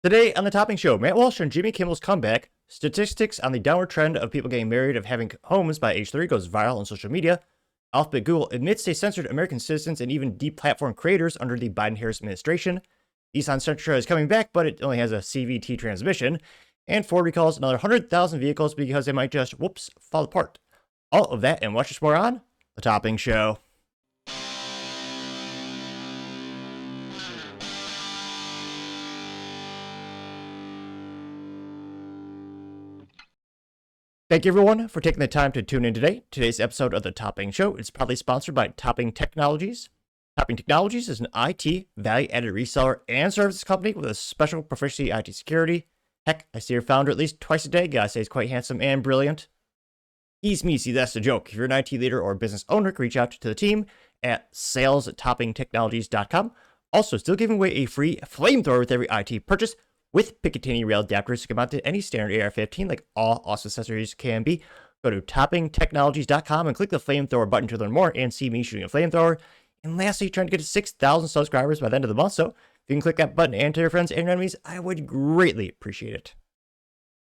Today on the Topping Show, Matt Walsh and Jimmy Kimmel's comeback, statistics on the downward trend of people getting married of having homes by age 3 goes viral on social media, Alphabet Google admits they censored American citizens and even deplatformed creators under the Biden-Harris administration, Nissan Sentra is coming back, but it only has a CVT transmission, and Ford recalls another 100,000 vehicles because they might just, whoops, fall apart. All of that and much more on the Topping Show. Thank you everyone for taking the time to tune in today. Today's episode of the Topping Show is proudly sponsored by Topping Technologies. Topping Technologies is an IT value-added reseller and services company with a special proficiency IT security. Heck, I see your founder at least twice a day. Gotta say he's quite handsome and brilliant. He's me, see that's the joke. If you're an IT leader or business owner, reach out to the team at sales@toppingtechnologies.com. Also, still giving away a free flamethrower with every IT purchase, with Picatinny rail adapters to come out to any standard AR-15, like all awesome accessories can be. Go to toppingtechnologies.com and click the flamethrower button to learn more and see me shooting a flamethrower. And lastly, trying to get to 6,000 subscribers by the end of the month, so if you can click that button and tell your friends and your enemies, I would greatly appreciate it.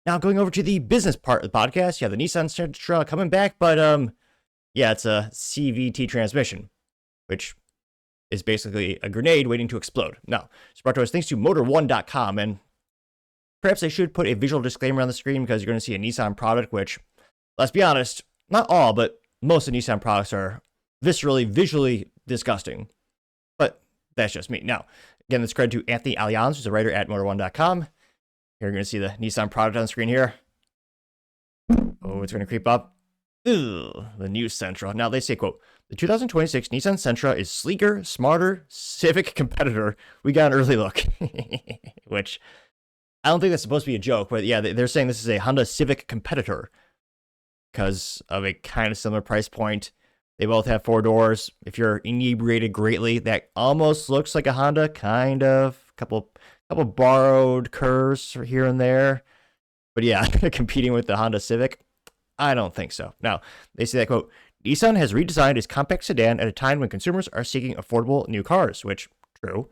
Now, going over to the business part of the podcast, the Nissan Sentra coming back, but it's a CVT transmission, which is basically a grenade waiting to explode. Now, it's brought to us thanks to Motor1.com, and perhaps I should put a visual disclaimer on the screen because you're going to see a Nissan product, which, let's be honest, not all, but most of Nissan products are visually disgusting. But that's just me. Now, again, this credit to Anthony Allianz, who's a writer at Motor1.com. Here you're going to see the Nissan product on the screen here. Oh, it's going to creep up. Ugh, the new Sentra. Now, they say, quote, the 2026 Nissan Sentra is sleeker, smarter, civic competitor. We got an early look. Which, I don't think that's supposed to be a joke, but yeah, they're saying this is a Honda Civic competitor because of a kind of similar price point. They both have 4 doors. If you're inebriated greatly, that almost looks like a Honda, kind of. Couple borrowed curves here and there. But yeah, competing with the Honda Civic, I don't think so. Now, they say that, quote, Nissan has redesigned its compact sedan at a time when consumers are seeking affordable new cars, which, true.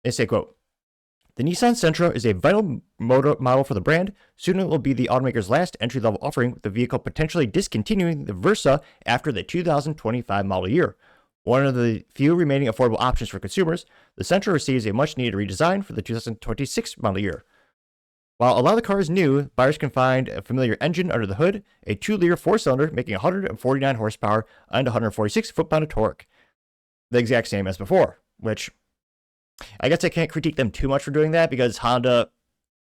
They say, quote, the Nissan Sentra is a vital model for the brand. Soon it will be the automaker's last entry-level offering, with the vehicle potentially discontinuing the Versa after the 2025 model year. One of the few remaining affordable options for consumers, the Sentra receives a much-needed redesign for the 2026 model year. While a lot of the car is new, buyers can find a familiar engine under the hood, a 2-liter 4-cylinder making 149 horsepower and 146 foot-pound of torque. The exact same as before, which I guess I can't critique them too much for doing that because Honda,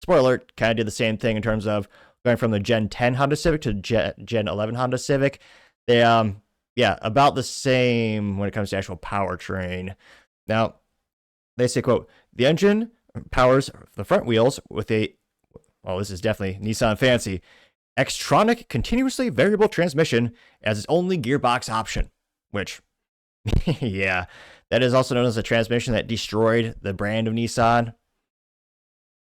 spoiler alert, kind of did the same thing in terms of going from the Gen 10 Honda Civic to Gen 11 Honda Civic. They, about the same when it comes to actual powertrain. Now, they say, quote, the engine powers the front wheels with a, well, this is definitely Nissan fancy, Xtronic continuously variable transmission as its only gearbox option, which, yeah, that is also known as a transmission that destroyed the brand of Nissan.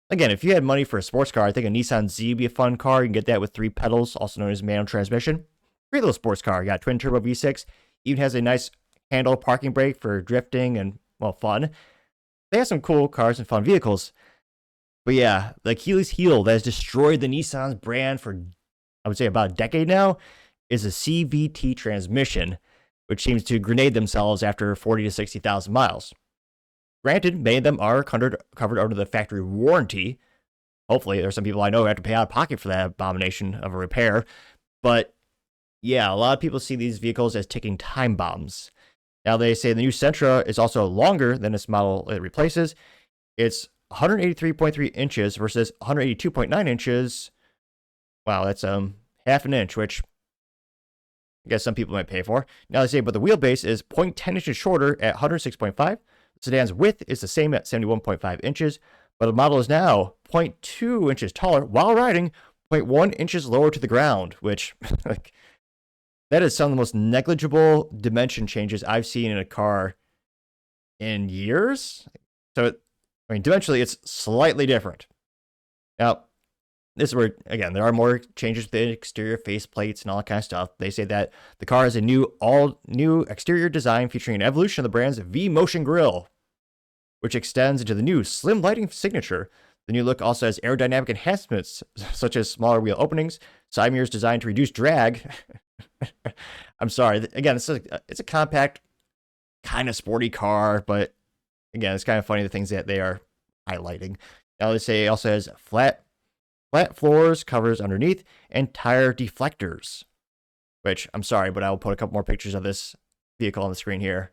Again, if you had money for a sports car, I think a Nissan Z would be a fun car. You can get that with 3 pedals, also known as manual transmission. Great little sports car. You got twin turbo V6. Even has a nice handle parking brake for drifting and, well, fun. They have some cool cars and fun vehicles. But yeah, the Achilles heel that has destroyed the Nissan's brand for, I would say, about a decade now is a CVT transmission, which seems to grenade themselves after 40 to 60,000 miles. Granted, many of them are covered under the factory warranty. Hopefully, there's some people I know who have to pay out of pocket for that abomination of a repair. But yeah, a lot of people see these vehicles as ticking time bombs. Now, they say the new Sentra is also longer than this model it replaces. It's 183.3 inches versus 182.9 inches. Wow, that's half an inch, which I guess some people might pay for. Now they say, but the wheelbase is 0.10 inches shorter at 106.5. The sedan's width is the same at 71.5 inches, but the model is now 0.2 inches taller while riding 0.1 inches lower to the ground, which, like, that is some of the most negligible dimension changes I've seen in a car in years. So, I mean, dimensionally, it's slightly different. Now, this is where, again, there are more changes with the exterior faceplates and all that kind of stuff. They say that the car has a all-new exterior design featuring an evolution of the brand's V-Motion grille, which extends into the new slim lighting signature. The new look also has aerodynamic enhancements, such as smaller wheel openings, side mirrors designed to reduce drag. I'm sorry. Again, it's a compact, kind of sporty car, but again, it's kind of funny the things that they are highlighting. Now they say it also has flat floors, covers underneath, and tire deflectors. Which, I'm sorry, but I will put a couple more pictures of this vehicle on the screen here.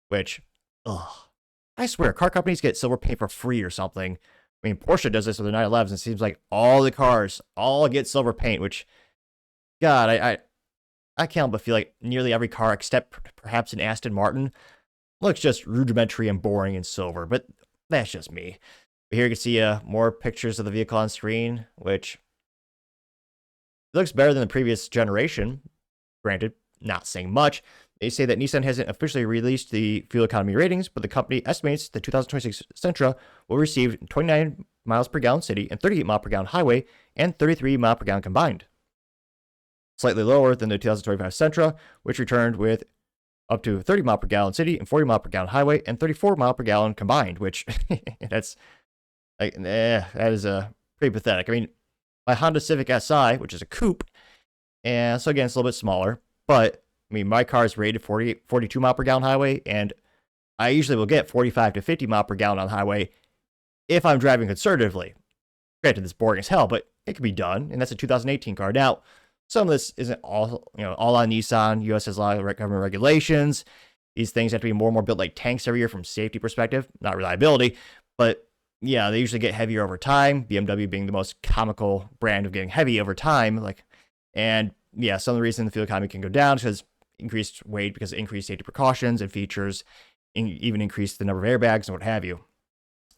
Which, I swear, car companies get silver paint for free or something. I mean, Porsche does this with the 911s. It seems like all the cars all get silver paint, which, God, I can't help but feel like nearly every car, except perhaps an Aston Martin, looks just rudimentary and boring in silver. But that's just me. But here you can see more pictures of the vehicle on screen, which looks better than the previous generation. Granted, not saying much. They say that Nissan hasn't officially released the fuel economy ratings, but the company estimates the 2026 Sentra will receive 29 miles per gallon city and 38 mile per gallon highway and 33 mile per gallon combined. Slightly lower than the 2025 Sentra, which returned with up to 30 mile per gallon city and 40 mile per gallon highway and 34 mile per gallon combined, which that is pretty pathetic. I mean, my Honda Civic Si, which is a coupe, and so again, it's a little bit smaller, but I mean, my car is rated 42 mile per gallon highway, and I usually will get 45 to 50 mile per gallon on the highway if I'm driving conservatively. Granted, it's boring as hell, but it can be done, and that's a 2018 car. Now, some of this isn't all on Nissan. US has a lot of government regulations. These things have to be more and more built like tanks every year from safety perspective, not reliability, but yeah, they usually get heavier over time. BMW being the most comical brand of getting heavy over time, and yeah, some of the reason the fuel economy can go down is because increased weight, because of increased safety precautions and features, even increase the number of airbags and what have you,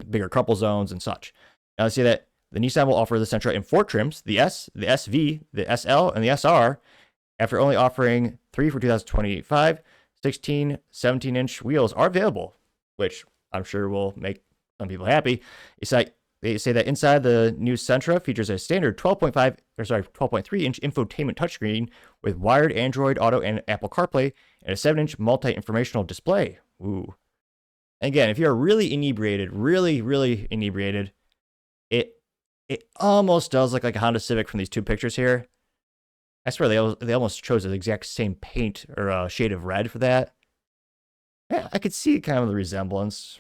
bigger couple zones and such. Now let's see that the Nissan will offer the Sentra in 4 trims: the S, the SV, the SL, and the SR. After only offering 3 for 2025, 16, 17-inch wheels are available, which I'm sure will make some people happy. They say that inside the new Sentra features a standard 12.3-inch infotainment touchscreen with wired Android Auto and Apple CarPlay and a 7-inch multi-informational display. Ooh. And again, if you're really inebriated, really inebriated, it almost does look like a Honda Civic from these two pictures here. I swear they almost chose the exact same paint or shade of red for that. Yeah, I could see kind of the resemblance.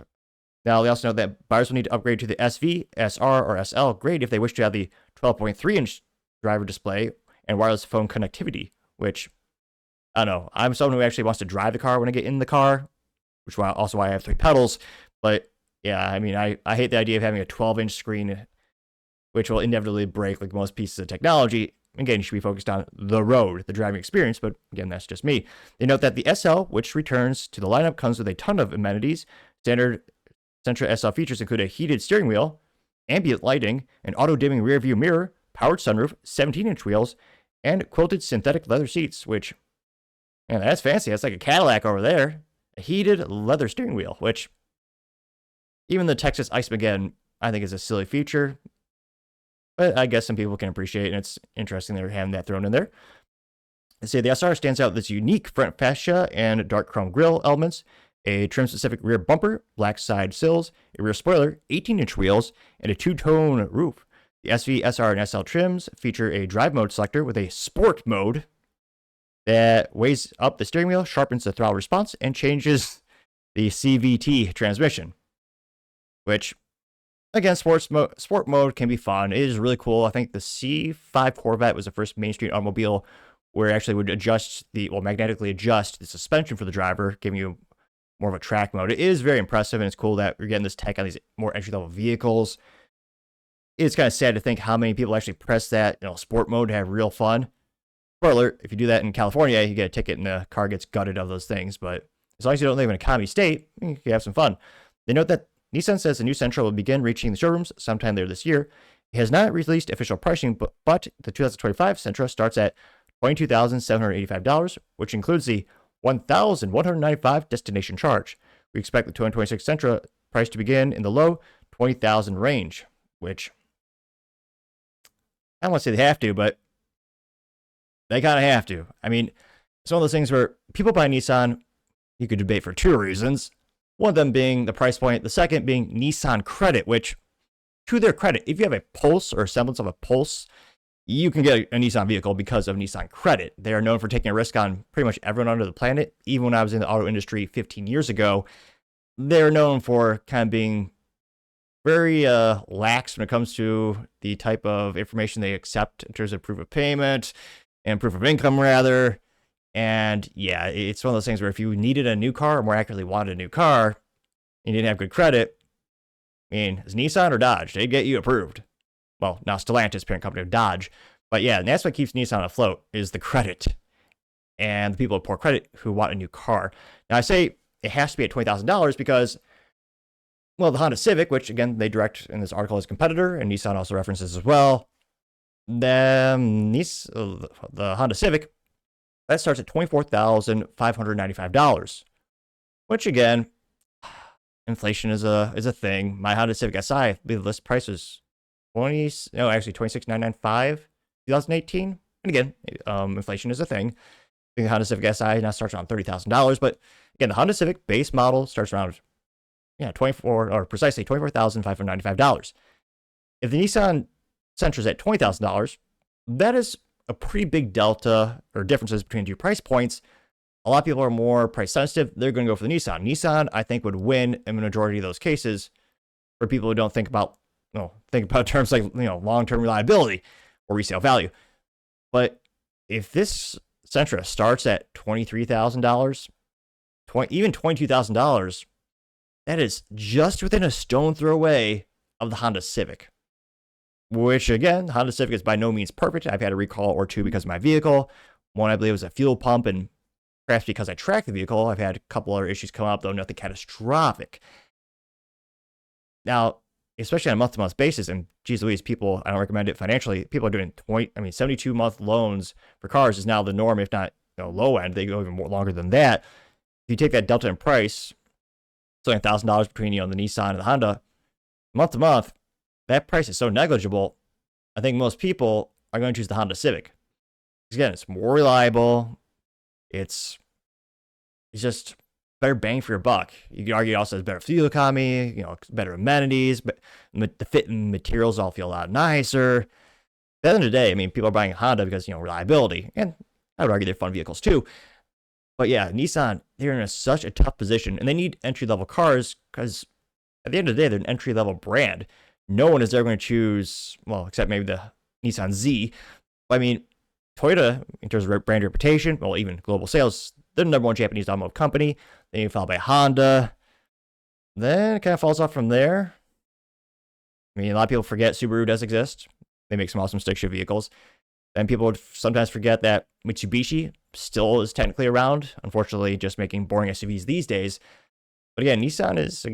Now, they also note that buyers will need to upgrade to the SV, SR, or SL grade if they wish to have the 12.3-inch driver display and wireless phone connectivity, which, I don't know. I'm someone who actually wants to drive the car when I get in the car, which is also why I have 3 pedals. But, yeah, I mean, I hate the idea of having a 12-inch screen, which will inevitably break like most pieces of technology. Again, you should be focused on the road, the driving experience, but again, that's just me. They note that the SL, which returns to the lineup, comes with a ton of amenities. Standard Sentra SL features include a heated steering wheel, ambient lighting, an auto-dimming rear-view mirror, powered sunroof, 17-inch wheels, and quilted synthetic leather seats, which, man, that's fancy. That's like a Cadillac over there. A heated leather steering wheel, which even the Texas Iceman, I think, is a silly feature, but I guess some people can appreciate it, and it's interesting they're having that thrown in there. They say the SR stands out with its unique front fascia and dark chrome grille elements, a trim-specific rear bumper, black side sills, a rear spoiler, 18-inch wheels, and a 2-tone roof. The SV, SR, and SL trims feature a drive mode selector with a sport mode that weighs up the steering wheel, sharpens the throttle response, and changes the CVT transmission. Which, again, sport mode can be fun. It is really cool. I think the C5 Corvette was the first mainstream automobile where it actually would magnetically adjust the suspension for the driver, giving you more of a track mode. It is very impressive, and it's cool that we're getting this tech on these more entry-level vehicles. It's kind of sad to think how many people actually press that, sport mode to have real fun. Spoiler, if you do that in California, you get a ticket and the car gets gutted of those things. But as long as you don't live in a commie state, you can have some fun. They note that Nissan says the new Sentra will begin reaching the showrooms sometime later this year. It has not released official pricing, but the 2025 Sentra starts at $22,785, which includes the $1,195 destination charge. We expect the 2026 Sentra price to begin in the low $20,000 range, which I don't want to say they have to, but they kind of have to. I mean, it's one of those things where people buy Nissan, you could debate for 2 reasons. One of them being the price point, the second being Nissan credit, which to their credit, if you have a pulse or a semblance of a pulse, you can get a Nissan vehicle because of Nissan credit. They are known for taking a risk on pretty much everyone under the planet. Even when I was in the auto industry 15 years ago, they're known for kind of being very lax when it comes to the type of information they accept in terms of proof of payment and proof of income, rather. And yeah, it's one of those things where if you needed a new car, or more accurately wanted a new car, and you didn't have good credit, I mean, is Nissan or Dodge? They'd get you approved. Well, now Stellantis, parent company of Dodge. But yeah, and that's what keeps Nissan afloat, is the credit. And the people with poor credit who want a new car. Now, I say it has to be at $20,000 because, well, the Honda Civic, which again, they direct in this article as competitor, and Nissan also references as well, the Honda Civic, that starts at $24,595, which again, inflation is a thing. My Honda Civic Si, I believe the list price was $26,995, 2018. And again, inflation is a thing. I think the Honda Civic Si now starts around $30,000, but again, the Honda Civic base model starts around precisely $24,595. If the Nissan Sentra is at $20,000, that is a pretty big delta or differences between two price points. A lot of people are more price sensitive. They're going to go for the Nissan. Nissan, I think, would win in the majority of those cases for people who don't think about terms like long-term reliability or resale value. But if this Sentra starts at $23,000, even $22,000, that is just within a stone throw away of the Honda Civic. Which again, the Honda Civic is by no means perfect. I've had a recall or two because of my vehicle. One, I believe, was a fuel pump, and perhaps because I tracked the vehicle, I've had a couple other issues come up, though nothing catastrophic. Now, especially on a month-to-month basis, and geez Louise, people, I don't recommend it financially. People are doing 72-month loans for cars is now the norm, if not low end. They go even more longer than that. If you take that delta in price, it's only $1,000 between the Nissan and the Honda, month to month, that price is so negligible. I think most people are going to choose the Honda Civic. Again, it's more reliable. It's just better bang for your buck. You can argue it also has better fuel economy, better amenities, but the fit and materials all feel a lot nicer. At the end of the day, I mean, people are buying a Honda because, reliability. And I would argue they're fun vehicles too. But yeah, Nissan, they're in such a tough position, and they need entry-level cars because at the end of the day, they're an entry-level brand. No one is ever going to choose, well, except maybe the Nissan Z. But I mean, Toyota, in terms of brand reputation, well, even global sales, they're the number one Japanese automotive company. Then you followed by Honda. Then it kind of falls off from there. I mean, a lot of people forget Subaru does exist. They make some awesome stick shift vehicles. Then people would sometimes forget that Mitsubishi still is technically around. Unfortunately, just making boring SUVs these days. But again, Nissan is,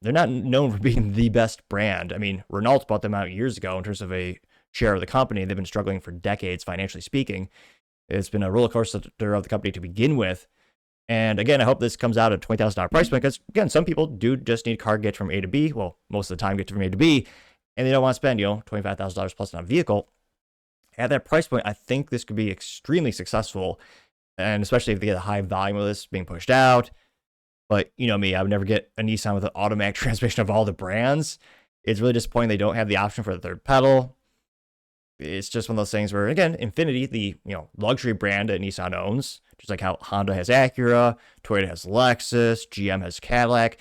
they're not known for being the best brand. I mean, Renault bought them out years ago in terms of a share of the company. They've been struggling for decades, financially speaking. It's been a roller coaster of the company to begin with. And again, I hope this comes out at a $20,000 price point because, again, some people do just need a car to get from A to B. Well, most of the time get from A to B, and they don't want to spend, $25,000 plus on a vehicle. At that price point, I think this could be extremely successful, and especially if they get a high volume of this being pushed out. But you know me, I would never get a Nissan with an automatic transmission of all the brands. It's really disappointing they don't have the option for the third pedal. It's just one of those things where, again, Infiniti, the luxury brand that Nissan owns, just like how Honda has Acura, Toyota has Lexus, GM has Cadillac.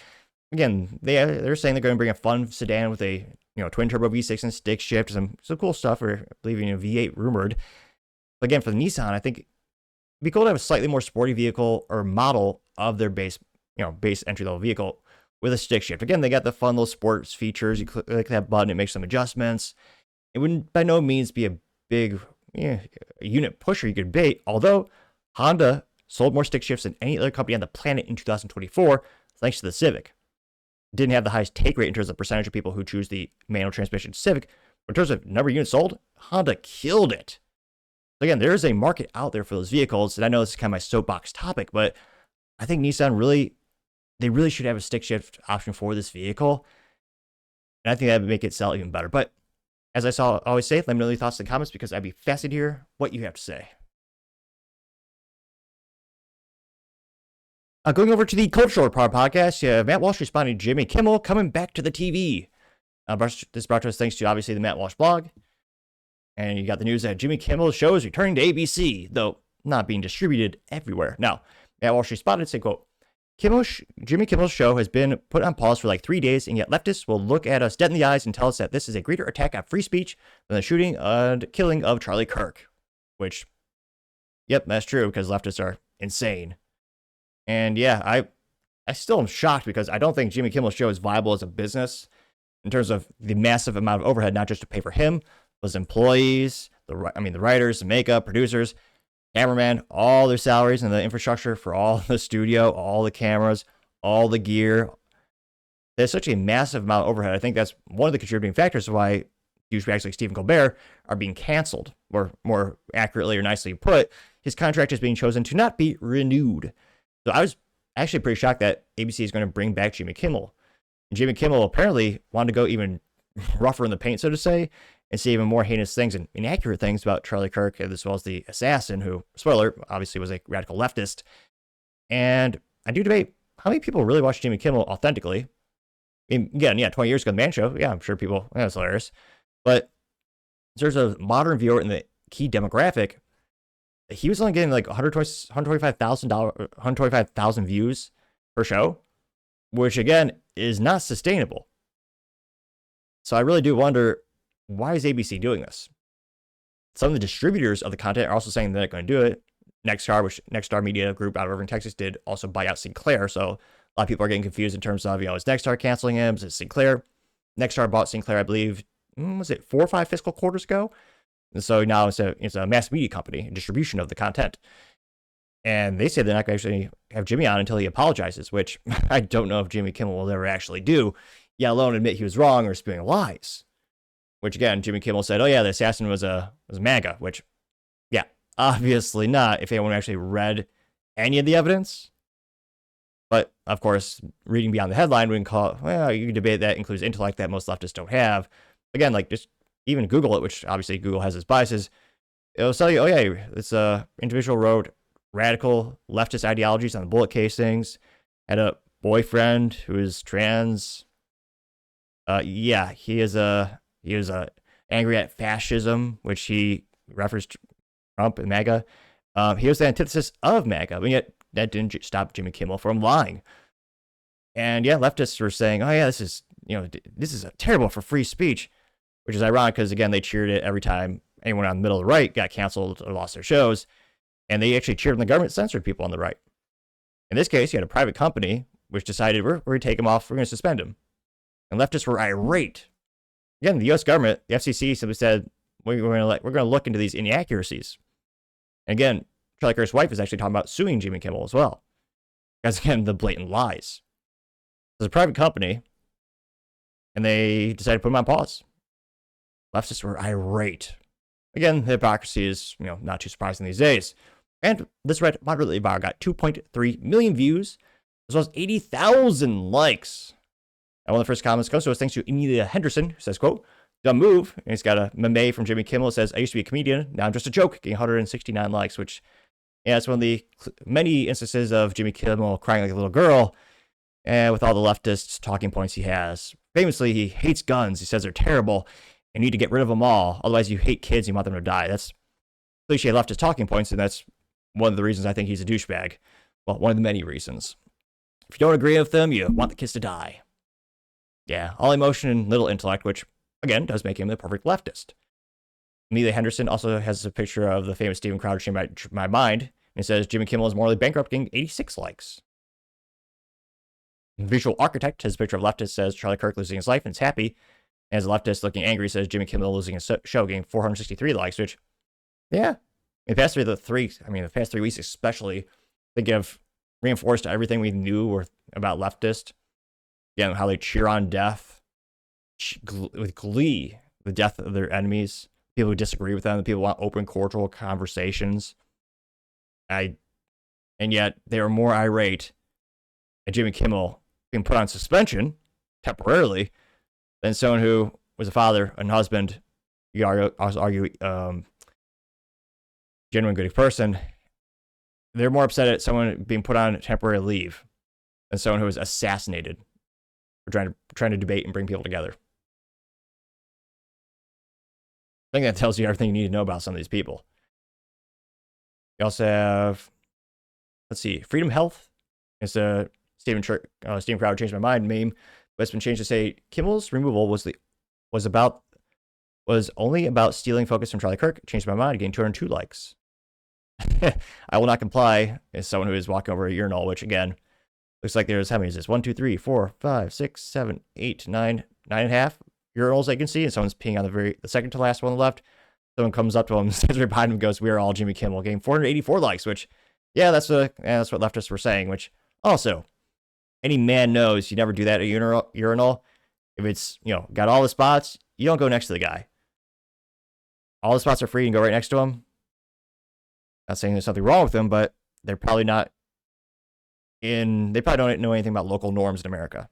Again, they're saying they're going to bring a fun sedan with a twin turbo V6 and stick shift, some cool stuff, or I believe V8 rumored. But again, for the Nissan, I think it'd be cool to have a slightly more sporty vehicle or model of their base entry level vehicle with a stick shift. Again, they got the fun little sports features. You click that button, it makes some adjustments. It wouldn't by no means be a big unit pusher you could debate, although Honda sold more stick shifts than any other company on the planet in 2024, thanks to the Civic. Didn't have the highest take rate in terms of percentage of people who choose the manual transmission Civic, but in terms of number of units sold, Honda killed it. So again, there is a market out there for those vehicles, and I know this is kind of my soapbox topic, but I think Nissan really should have a stick shift option for this vehicle, and I think that would make it sell even better. But as I always say, let me know your thoughts in the comments because I'd be fascinated to hear what you have to say. Going over to the Cultural Report podcast, Matt Walsh responding to Jimmy Kimmel coming back to the TV. This brought to us thanks to obviously the Matt Walsh blog. And you got the news that Jimmy Kimmel's show is returning to ABC, though not being distributed everywhere. Now, Matt Walsh responded, saying, quote, Jimmy Kimmel's show has been put on pause for like 3 days, and yet leftists will look at us dead in the eyes and tell us that this is a greater attack on free speech than the shooting and killing of Charlie Kirk. Which, yep, that's true, because leftists are insane. And yeah, I still am shocked because I don't think Jimmy Kimmel's show is viable as a business in terms of the massive amount of overhead, not just to pay for him, but his employees, the writers, the makeup, producers, cameraman, all their salaries and the infrastructure for all the studio, all the cameras, all the gear. There's such a massive amount of overhead. I think that's one of the contributing factors why douchebags like Stephen Colbert are being canceled, or more accurately or nicely put, his contract is being chosen to not be renewed. So I was actually pretty shocked that ABC is going to bring back Jimmy Kimmel. And Jimmy Kimmel apparently wanted to go even rougher in the paint, so to say, and say even more heinous things and inaccurate things about Charlie Kirk, as well as the assassin, who, spoiler, obviously was a radical leftist. And I do debate how many people really watch Jimmy Kimmel authentically. I mean, again, yeah, 20 years ago, the Man Show, yeah, I'm sure people, yeah, it's hilarious. But in terms of modern viewer in the key demographic, he was only getting like 125,000 views per show, which again is not sustainable. So I really do wonder, why is ABC doing this? Some of the distributors of the content are also saying they're not going to do it. Nexstar Media Group out of Irving, Texas, did also buy out Sinclair. So a lot of people are getting confused in terms of, is Nexstar canceling him? Is it Sinclair? Nexstar bought Sinclair, I believe, was it 4 or 5 fiscal quarters ago? And so now it's a mass media company, distribution of the content. And they say they're not going to actually have Jimmy on until he apologizes, which I don't know if Jimmy Kimmel will ever actually do, yet alone admit he was wrong or spewing lies. Which again, Jimmy Kimmel said, oh yeah, the assassin was MAGA, which, yeah, obviously not if anyone actually read any of the evidence. But of course, reading beyond the headline, we can call it, well, you can debate that includes intellect that most leftists don't have. Again, like just even Google it, which obviously Google has its biases. It'll tell you, oh yeah, this individual wrote radical leftist ideologies on the bullet casings, had a boyfriend who is trans. Yeah, he was angry at fascism, which he referenced Trump and MAGA. He was the antithesis of MAGA, but yet that didn't stop Jimmy Kimmel from lying. And yeah, leftists were saying, oh yeah, this is terrible for free speech, which is ironic because again, they cheered it every time anyone on the middle of the right got canceled or lost their shows. And they actually cheered when the government censored people on the right. In this case, you had a private company which decided we're going to take him off, we're going to suspend him. And leftists were irate. Again, the U.S. government, the FCC, simply said we're going to look into these inaccuracies. And again, Charlie Kirk's wife is actually talking about suing Jimmy Kimmel as well, because again, the blatant lies. It's a private company, and they decided to put him on pause. Leftists were irate. Again, the hypocrisy is not too surprising these days. And this red moderately viral got 2.3 million views, as well as 80,000 likes. And one of the first comments goes to us thanks to Emilia Henderson, who says, quote, dumb move. And he's got a meme from Jimmy Kimmel that says, I used to be a comedian, now I'm just a joke, getting 169 likes, which, yeah, it's one of the many instances of Jimmy Kimmel crying like a little girl, and with all the leftist talking points he has. Famously, he hates guns. He says they're terrible, and you need to get rid of them all. Otherwise, you hate kids, you want them to die. That's cliche leftist talking points, and that's one of the reasons I think he's a douchebag. Well, one of the many reasons. If you don't agree with them, you want the kids to die. Yeah, all emotion and little intellect, which, again, does make him the perfect leftist. Amelia Henderson also has a picture of the famous Steven Crowder Change My Mind, and it says, Jimmy Kimmel is morally bankrupt, getting 86 likes. Visual Architect has a picture of leftist, says, Charlie Kirk losing his life and is happy. And as a leftist looking angry, says, Jimmy Kimmel losing his show, getting 463 likes, which, yeah, in the past 3 weeks especially, I think have reinforced everything we knew about leftist. Again, how they cheer on death with glee, the death of their enemies, people who disagree with them, the people who want open, cordial conversations. And yet they are more irate at Jimmy Kimmel being put on suspension temporarily than someone who was a father and husband, you argue, genuine good person. They're more upset at someone being put on temporary leave than someone who was assassinated. We're trying to debate and bring people together. I think that tells you everything you need to know about some of these people. You also have, let's see, Freedom Health. It's a Steven Crowder changed my mind meme, but it's been changed to say Kimmel's removal was only about stealing focus from Charlie Kirk. Changed my mind, getting 202 likes. I will not comply as someone who is walking over a urinal, which again, looks like there's, how many is this? 1, 2, 3, 4, 5, 6, 7, 8, 9, 9.5 urinals I can see, and someone's peeing on the second to last one on the left. Someone comes up to him, stands right behind him, and goes, "We are all Jimmy Kimmel," getting 484 likes, which, yeah, that's what leftists were saying, which also, any man knows you never do that at a urinal. If it's, got all the spots, you don't go next to the guy. All the spots are free, you can go right next to him. Not saying there's something wrong with them, but they're probably not they probably don't know anything about local norms in America.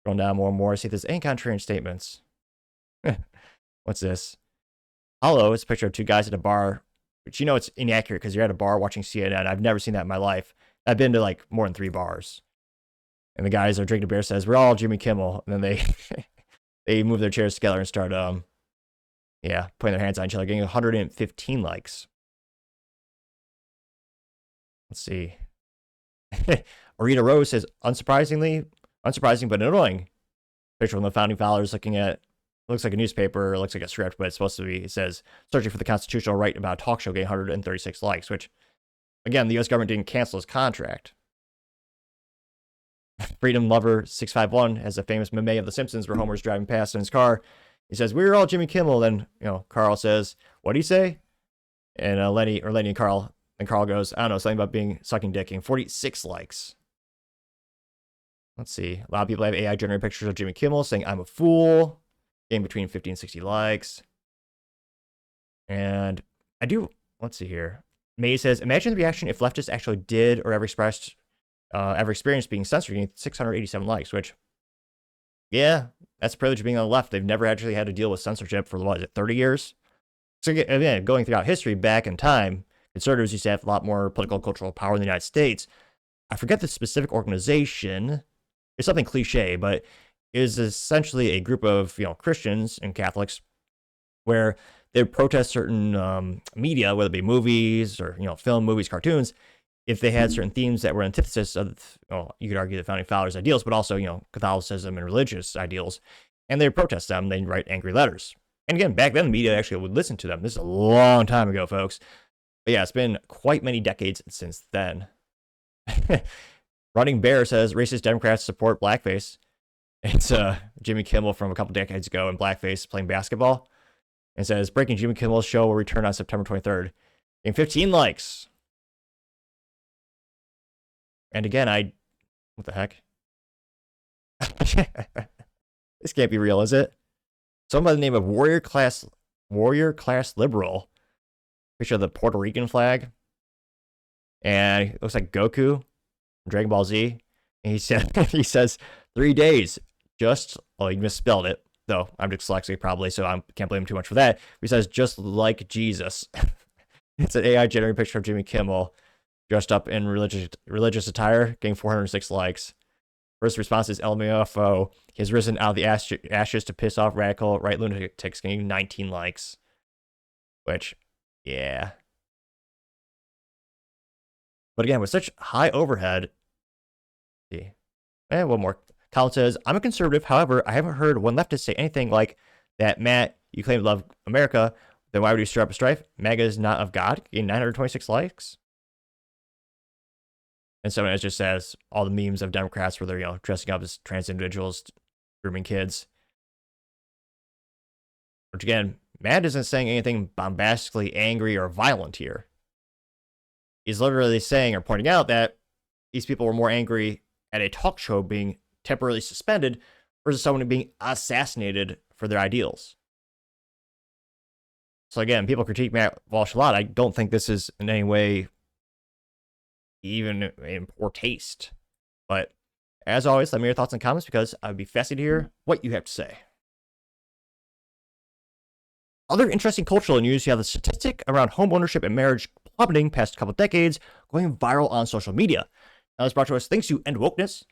Going down more and more, see if there's any contrarian statements. What's this? Hollow, it's a picture of two guys at a bar, which it's inaccurate because you're at a bar watching CNN. I've never seen that in my life. I've been to like more than 3 bars. And the guys are drinking a beer, says, "We're all Jimmy Kimmel." And then they move their chairs together and start putting their hands on each other, getting 115 likes. Let's see. Arita Rose says, unsurprising but annoying. Picture from the founding fathers looking at, looks like a newspaper, looks like a script, but it's supposed to be, it says, searching for the constitutional right about a talk show, getting 136 likes, which, again, the U.S. government didn't cancel his contract. Freedom Lover 651 has a famous meme of The Simpsons where Homer's driving past in his car. He says, "We're all Jimmy Kimmel." Then, Carl says, "What do you say?" And Lenny and Carl, and Carl goes, "I don't know, something about sucking dick," and 46 likes. Let's see. A lot of people have AI generated pictures of Jimmy Kimmel saying, "I'm a fool," getting between 50 and 60 likes. And let's see here. May says, "Imagine the reaction if leftists actually did or ever experienced being censored," getting 687 likes, which, yeah, that's a privilege of being on the left. They've never actually had to deal with censorship for, 30 years? So again, going throughout history, back in time, conservatives used to have a lot more political and cultural power in the United States. I forget the specific organization. It's something cliche, but it is essentially a group of, Christians and Catholics where they would protest certain media, whether it be movies or, film, movies, cartoons, if they had certain themes that were antithesis of, you could argue the founding fathers' ideals, but also, Catholicism and religious ideals, and they would protest them. They'd write angry letters. And again, back then, the media actually would listen to them. This is a long time ago, folks. But yeah, it's been quite many decades since then. Running Bear says, "Racist Democrats support blackface." It's Jimmy Kimmel from a couple decades ago in blackface playing basketball. And says, "Breaking Jimmy Kimmel's show will return on September 23rd. Getting 15 likes. And again, what the heck? This can't be real, is it? Someone by the name of Warrior Class Liberal. Picture of the Puerto Rican flag. And it looks like Goku from Dragon Ball Z. And he says 3 days. He misspelled it, though. I'm dyslexic probably, so I can't blame him too much for that. He says, "just like Jesus." It's an AI generated picture of Jimmy Kimmel dressed up in religious attire, getting 406 likes. First response is LMAO. He has risen out of the ashes to piss off radical right lunatics, getting 19 likes. Which, yeah. But again, with such high overhead, see. And one more. Colin says, "I'm a conservative. However, I haven't heard one leftist say anything like that. Matt, you claim to love America. Then why would you stir up a strife? MAGA is not of God." Getting 926 likes. And someone else just says all the memes of Democrats where they're, dressing up as trans individuals, grooming kids. Which again, Matt isn't saying anything bombastically angry or violent here. He's literally saying or pointing out that these people were more angry at a talk show being temporarily suspended versus someone being assassinated for their ideals. So again, people critique Matt Walsh a lot. I don't think this is in any way even in poor taste. But as always, let me know your thoughts and comments because I'd be fascinated to hear what you have to say. Other interesting cultural news, you have the statistic around home ownership and marriage plummeting past a couple of decades, going viral on social media. Now this brought to us thanks to End Wokeness,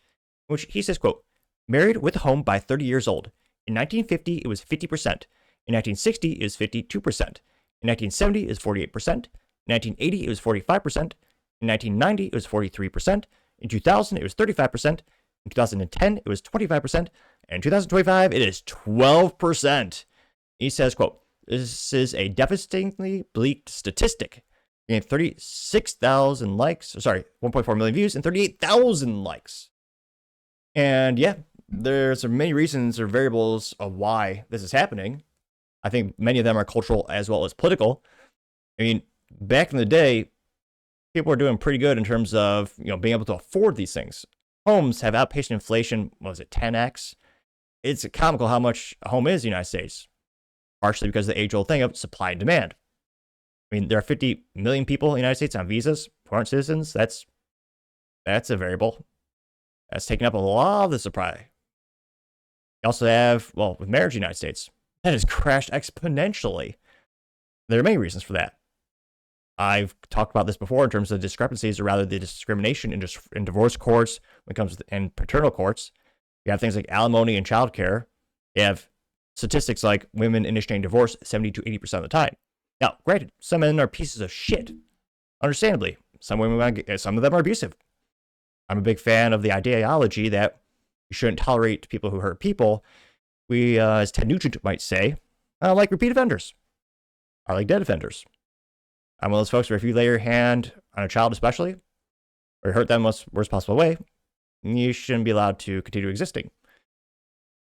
which he says, quote, "Married with a home by 30 years old. In 1950, it was 50%. In 1960, it was 52%. In 1970, it was 48%. In 1980, it was 45%. In 1990, it was 43%. In 2000, it was 35%. In 2010, it was 25%. And in 2025, it is 12%. He says, quote, "This is a devastatingly bleak statistic. We have 36,000 likes, 1.4 million views and 38,000 likes." And yeah, there's many reasons or variables of why this is happening. I think many of them are cultural as well as political. I mean, back in the day, people were doing pretty good in terms of, being able to afford these things. Homes have outpaced inflation, 10x? It's comical how much a home is in the United States, partially because of the age-old thing of supply and demand. I mean, there are 50 million people in the United States on visas who aren't citizens. That's a variable. That's taken up a lot of the supply. You also have, with marriage in the United States, that has crashed exponentially. There are many reasons for that. I've talked about this before in terms of discrepancies, or rather the discrimination in divorce courts when it comes to and paternal courts. You have things like alimony and childcare. You have statistics like women initiating divorce 70 to 80% of the time. Now, granted, some men are pieces of shit. Understandably, some of them are abusive. I'm a big fan of the ideology that you shouldn't tolerate people who hurt people. We, as Ted Nugent might say, like repeat offenders. I like dead offenders. I'm one of those folks where if you lay your hand on a child especially, or hurt them in the worst possible way, you shouldn't be allowed to continue existing.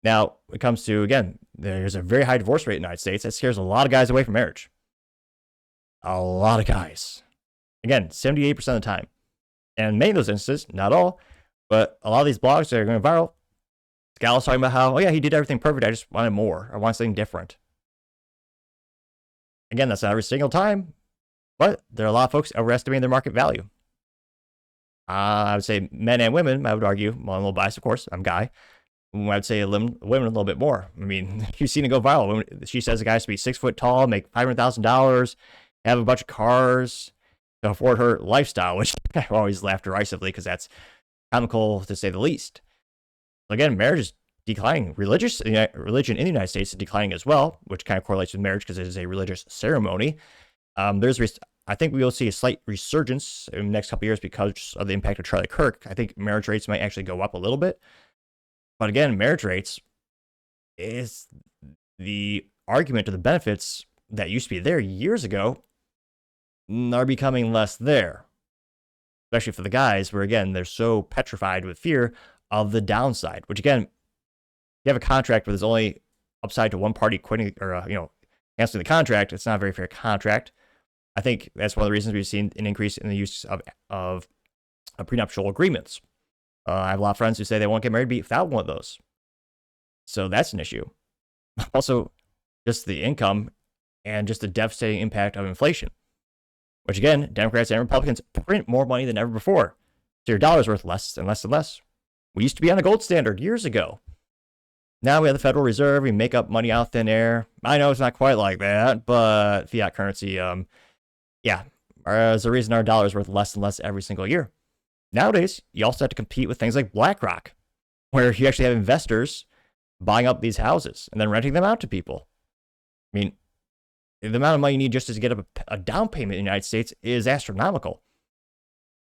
Now, when it comes to, again, there's a very high divorce rate in the United States. That scares a lot of guys away from marriage. A lot of guys. Again, 78% of the time. And many of those instances, not all, but a lot of these blogs that are going viral, the guy was talking about how, he did everything perfect. I just wanted more. I wanted something different. Again, that's not every single time, but there are a lot of folks overestimating their market value. I would say men and women, I would argue, I'm a little biased, of course, I'm a guy. I would say women a little bit more. I mean, you've seen it go viral. She says the guy has to be 6 foot tall, make $500,000, have a bunch of cars to afford her lifestyle, which I always laugh derisively because that's comical to say the least. Again, marriage is declining. Religion in the United States is declining as well, which kind of correlates with marriage because it is a religious ceremony. I think we will see a slight resurgence in the next couple of years because of the impact of Charlie Kirk. I think marriage rates might actually go up a little bit. But again, marriage rates is the argument of the benefits that used to be there years ago are becoming less there. Especially for the guys, where again, they're so petrified with fear of the downside, which again, you have a contract where there's only upside to one party quitting or, canceling the contract. It's not a very fair contract. I think that's one of the reasons we've seen an increase in the use of prenuptial agreements. I have a lot of friends who say they won't get married without one of those. So that's an issue. Also, just the income and just the devastating impact of inflation, which again, Democrats and Republicans print more money than ever before. So your dollar's worth less and less and less. We used to be on a gold standard years ago. Now we have the Federal Reserve. We make up money out of thin air. I know it's not quite like that, but fiat currency, there's a reason our dollar is worth less and less every single year. Nowadays, you also have to compete with things like BlackRock, where you actually have investors buying up these houses and then renting them out to people. I mean, the amount of money you need just to get up a down payment in the United States is astronomical.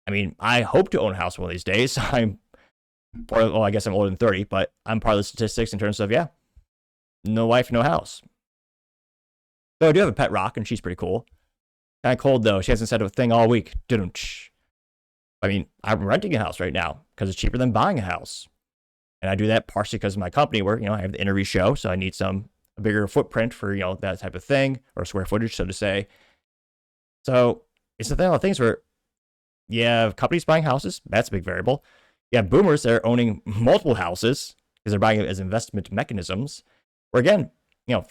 I mean, I hope to own a house one of these days. I guess I'm older than 30, but I'm part of the statistics in terms of, no wife, no house. Though I do have a pet rock, and she's pretty cool. Kind of cold, though. She hasn't said a thing all week. I mean, I'm renting a house right now because it's cheaper than buying a house. And I do that partially because of my company where, I have the interview show, so I need a bigger footprint for, that type of thing, or square footage, so to say. So it's the thing, all the things where you have companies buying houses. That's a big variable. You have boomers that are owning multiple houses because they're buying it as investment mechanisms. Where again, in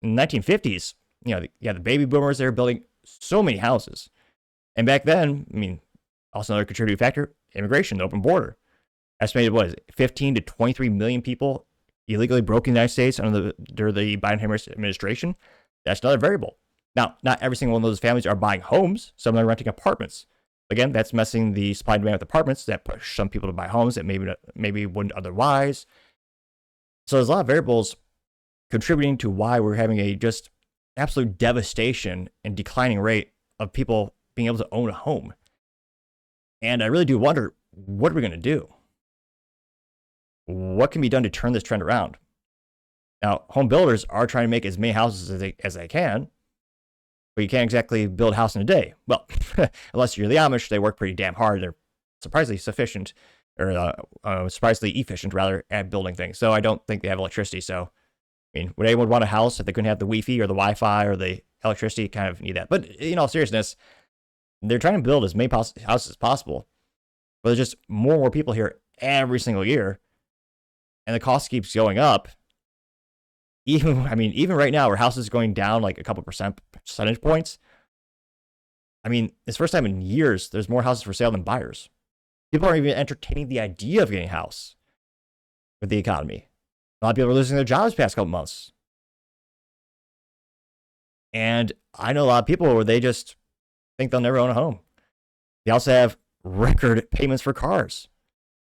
the 1950s, the baby boomers, they were building so many houses. And back then, also another contributing factor, immigration, the open border. Estimated, 15 to 23 million people illegally broke in the United States during the Biden-Harris administration. That's another variable. Now, not every single one of those families are buying homes. Some of them are renting apartments. Again, that's messing the supply and demand with apartments that push some people to buy homes that maybe wouldn't otherwise. So there's a lot of variables contributing to why we're having a just absolute devastation and declining rate of people being able to own a home. And I really do wonder, what are we going to do? What can be done to turn this trend around? Now, home builders are trying to make as many houses as they can, but you can't exactly build a house in a day. Well, unless you're the Amish, they work pretty damn hard. They're surprisingly efficient rather, at building things. So I don't think they have electricity. So, I mean, would anyone want a house if they couldn't have the Wi-Fi or the Wi-Fi or the electricity? Kind of need that. But in all seriousness, they're trying to build as many houses as possible. But there's just more and more people here every single year, and the cost keeps going up. Even right now, where houses are going down like a couple percentage points. I mean, it's the first time in years there's more houses for sale than buyers. People aren't even entertaining the idea of getting a house with the economy. A lot of people are losing their jobs the past couple months. And I know a lot of people where they just think they'll never own a home. They also have record payments for cars.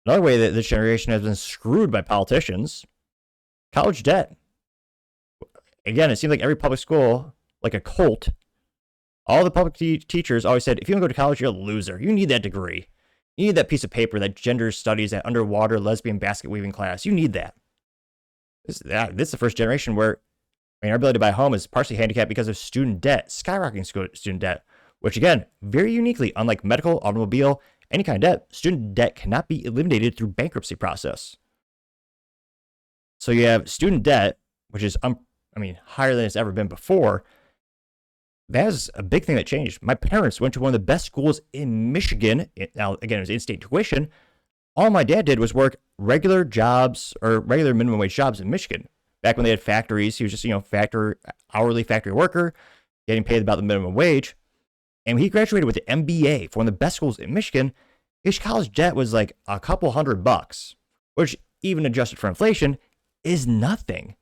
Another way that this generation has been screwed by politicians, college debt. Again, it seems like every public school, like a cult, all the public teachers always said, if you don't go to college, you're a loser. You need that degree. You need that piece of paper, that gender studies, that underwater lesbian basket weaving class. You need that. This is the first generation where, our ability to buy a home is partially handicapped because of student debt, skyrocketing student debt, which again, very uniquely, unlike medical, automobile, any kind of debt, student debt cannot be eliminated through bankruptcy process. So you have student debt, which is higher than it's ever been before. That is a big thing that changed. My parents went to one of the best schools in Michigan. Now, again, it was in-state tuition. All my dad did was work regular jobs or regular minimum wage jobs in Michigan. Back when they had factories, he was just, hourly factory worker, getting paid about the minimum wage. And when he graduated with an MBA from one of the best schools in Michigan, his college debt was like a couple $100, which even adjusted for inflation is nothing.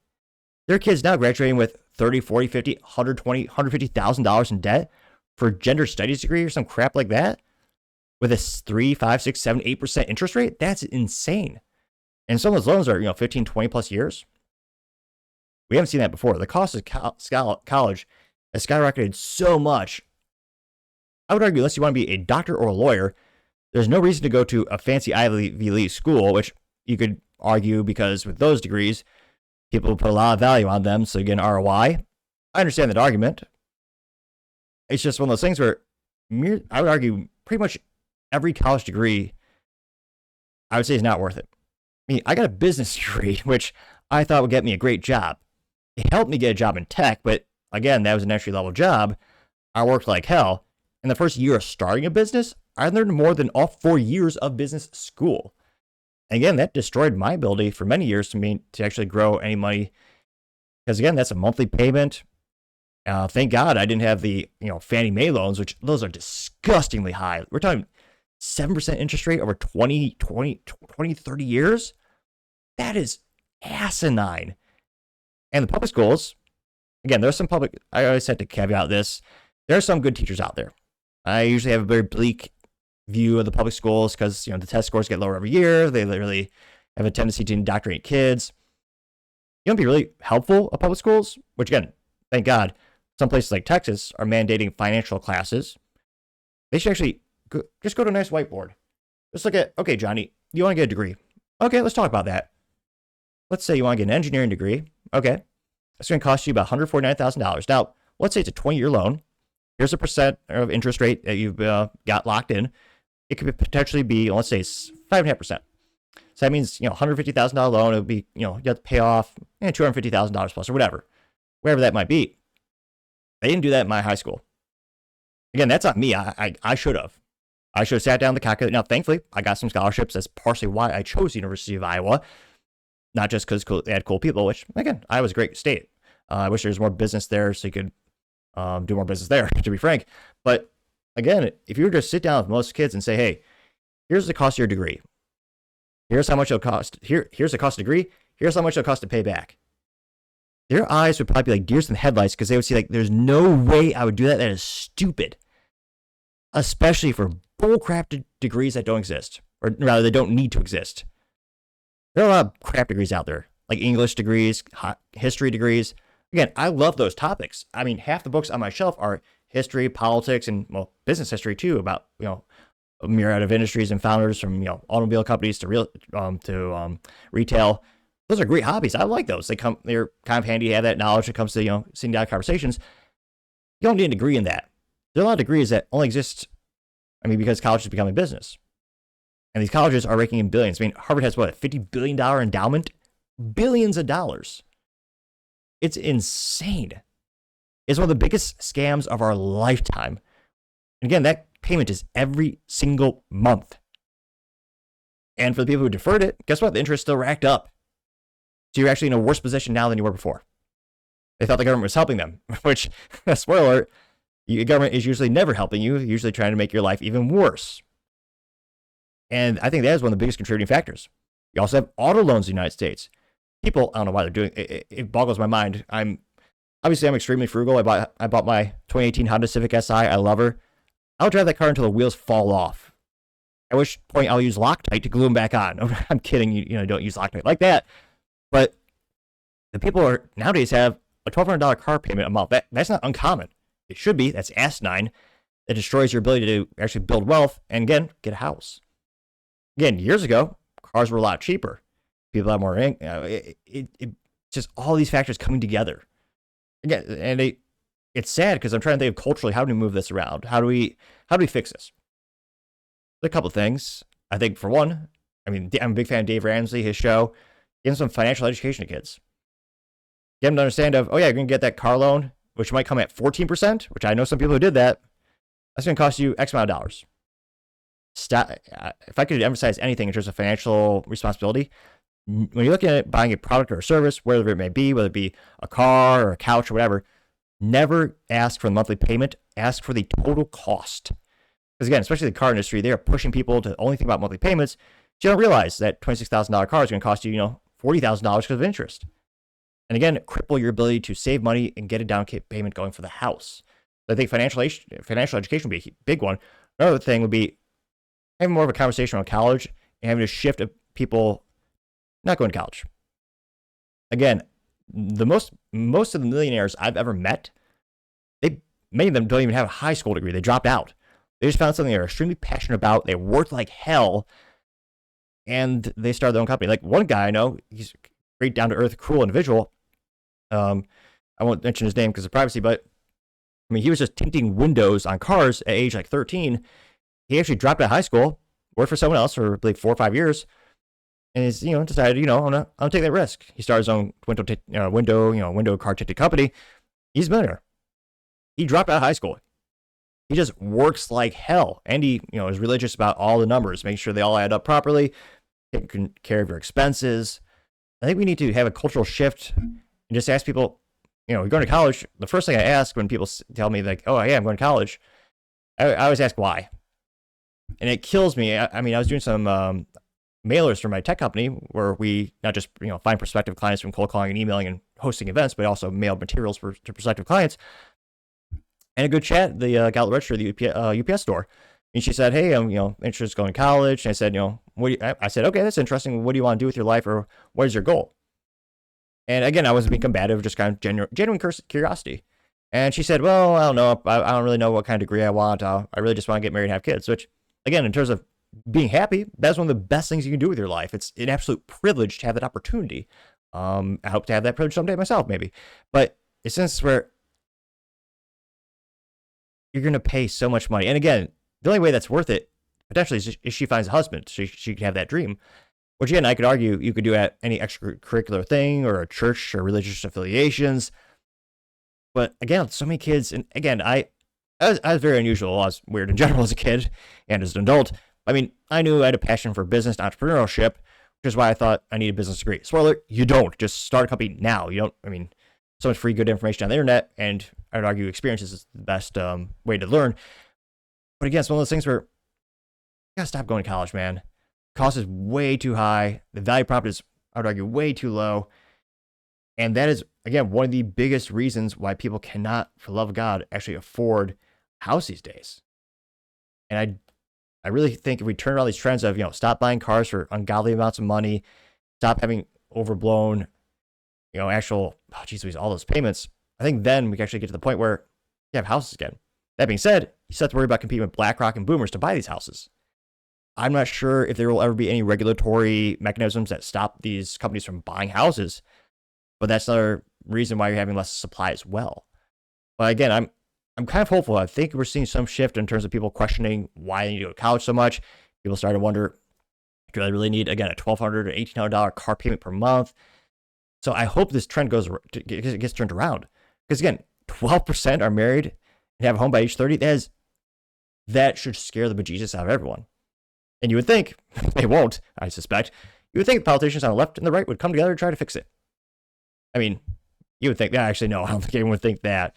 There are kids now graduating with $30, $40, $50, $120, $150,000 in debt for a gender studies degree or some crap like that with a 3, 5, 6, 7, 8% interest rate. That's insane. And some of those loans are, 15, 20 plus years. We haven't seen that before. The cost of college has skyrocketed so much. I would argue, unless you want to be a doctor or a lawyer, there's no reason to go to a fancy Ivy League school, which you could argue because with those degrees, people put a lot of value on them, so you get an ROI. I understand that argument. It's just one of those things where I would argue pretty much every college degree, I would say, is not worth it. I got a business degree, which I thought would get me a great job. It helped me get a job in tech, but again, that was an entry-level job. I worked like hell. In the first year of starting a business, I learned more than all 4 years of business school. And again, that destroyed my ability for many years to actually grow any money. Because again, that's a monthly payment. Thank God I didn't have the Fannie Mae loans, which those are disgustingly high. We're talking 7% interest rate over 20, 30 years. That is asinine. And the public schools, again, there's some I always had to caveat this. There are some good teachers out there. I usually have a very bleak view of the public schools because, the test scores get lower every year. They literally have a tendency to indoctrinate kids. You know what'd be really helpful at public schools? Which again, thank God, some places like Texas are mandating financial classes. They should actually just go to a nice whiteboard. Just look at, okay, Johnny, you want to get a degree? Okay, let's talk about that. Let's say you want to get an engineering degree. Okay, that's going to cost you about $149,000. Now, let's say it's a 20-year loan. Here's a percent of interest rate that you've got locked in. It could potentially be, let's say, 5.5%. So that means, $150,000 loan. It would be, you have to pay off $250,000 plus or whatever that might be. They didn't do that in my high school. Again, that's not me. I should have. I should have sat down the calculator. Now, thankfully, I got some scholarships. That's partially why I chose the University of Iowa. Not just because they had cool people, which, again, Iowa's a great state. I wish there was more business there so you could do more business there, to be frank. But again, if you were to sit down with most kids and say, hey, here's the cost of your degree. Here's how much it'll cost. Here's the cost of the degree. Here's how much it'll cost to pay back. Their eyes would probably be like deers in the headlights because they would see like, there's no way I would do that. That is stupid. Especially for bullcrap degrees that don't exist. Or rather, they don't need to exist. There are a lot of crap degrees out there. like English degrees, history degrees. Again, I love those topics. I mean, half the books on my shelf are history, politics, and well, business history too, about a myriad of industries and founders, from automobile companies to retail. Those are great hobbies. I like those. They're kind of handy to have that knowledge when it comes to sitting down conversations. You don't need a degree in that. There are a lot of degrees that only exist, because college is becoming business. And these colleges are raking in billions. Harvard has what, a $50 billion endowment? Billions of dollars. It's insane. It's one of the biggest scams of our lifetime. And again, that payment is every single month. And for the people who deferred it, guess what? The interest still racked up. So you're actually in a worse position now than you were before. They thought the government was helping them, which, spoiler alert, the government is usually never helping you, usually trying to make your life even worse. And I think that is one of the biggest contributing factors. You also have auto loans in the United States. People, I don't know why they're doing it. It boggles my mind. I'm extremely frugal. I bought my 2018 Honda Civic Si. I love her. I'll drive that car until the wheels fall off. At which point I'll use Loctite to glue them back on. I'm kidding. Don't use Loctite like that. But the people nowadays have a $1,200 car payment a month. That's not uncommon. It should be. That's asinine. It destroys your ability to actually build wealth and, again, get a house. Again, years ago, cars were a lot cheaper. People have more income. It's just all these factors coming together. Again, and it's sad because I'm trying to think of culturally, how do we move this around? How do we fix this? There's a couple of things. I think, for one, I'm a big fan of Dave Ramsey, his show. Give them some financial education to kids. Get them to understand you're going to get that car loan, which might come at 14%, which I know some people who did that. That's going to cost you X amount of dollars. Stop. If I could emphasize anything in terms of financial responsibility, when you're looking at buying a product or a service, whether it may be, whether it be a car or a couch or whatever, never ask for the monthly payment. Ask for the total cost. Because again, especially the car industry, they are pushing people to only think about monthly payments. So you don't realize that $26,000 car is going to cost you, $40,000 because of interest. And again, cripple your ability to save money and get a down payment going for the house. So I think financial education would be a big one. Another thing would be having more of a conversation around college and having a shift of people not going to college. Again, most of the millionaires I've ever met, many of them don't even have a high school degree. They dropped out. They just found something they're extremely passionate about. They worked like hell, and they started their own company. Like one guy I know, he's a great down-to-earth, cool individual. I won't mention his name because of privacy, but he was just tinting windows on cars at age like 13. He actually dropped out of high school, worked for someone else for like 4 or 5 years, and he's decided I'm gonna take that risk. He started his own window car tinted company. He's a millionaire. He dropped out of high school. He just works like hell, and he is religious about all the numbers, making sure they all add up properly, taking care of your expenses. I think we need to have a cultural shift and just ask people, you're going to college. The first thing I ask when people tell me like, oh yeah, I'm going to college, I always ask why. And it kills me. I was doing some mailers for my tech company where we not just find prospective clients from cold calling and emailing and hosting events, but also mail materials to prospective clients. And a good chat, the gal at the register at the UPS store. And she said, hey, I'm interested in going to college. And I said, I said, okay, that's interesting. What do you want to do with your life, or what is your goal? And again, I wasn't being combative, just kind of genuine curiosity. And she said, well, I don't know. I don't really know what kind of degree I want. I really just want to get married and have kids. Which, again, in terms of being happy, that's one of the best things you can do with your life. It's an absolute privilege to have that opportunity. I hope to have that privilege someday myself, maybe. But it's instance where you're going to pay so much money. And again, the only way that's worth it, potentially, is if she finds a husband. So she can have that dream. Which, again, I could argue you could do at any extracurricular thing or a church or religious affiliations. But again, so many kids, and again, I was very unusual. I was weird in general as a kid and as an adult. I knew I had a passion for business and entrepreneurship, which is why I thought I needed a business degree. Spoiler, you don't. Just start a company now. You don't, so much free good information on the internet, and I would argue experience is the best way to learn. But again, it's one of those things where you gotta stop going to college, man. Cost is way too high. The value prop is, I would argue, way too low. And that is, again, one of the biggest reasons why people cannot, for the love of God, actually afford a house these days. And I really think if we turn around these trends of, stop buying cars for ungodly amounts of money, stop having overblown actual, oh, geez, all those payments, I think then we can actually get to the point where you have houses again. That being said, you still have to worry about competing with BlackRock and boomers to buy these houses. I'm not sure if there will ever be any regulatory mechanisms that stop these companies from buying houses, but that's another reason why you're having less supply as well. But again, I'm kind of hopeful. I think we're seeing some shift in terms of people questioning why they need to go to college so much. People starting to wonder, do I really need, again, a $1,200 or $1,800 car payment per month? So I hope this trend gets turned around. Because again, 12% are married and have a home by age 30. That should scare the bejesus out of everyone. And you would think, they won't, I suspect, you would think politicians on the left and the right would come together to try to fix it. I mean, you would think, actually, no, I don't think anyone would think that.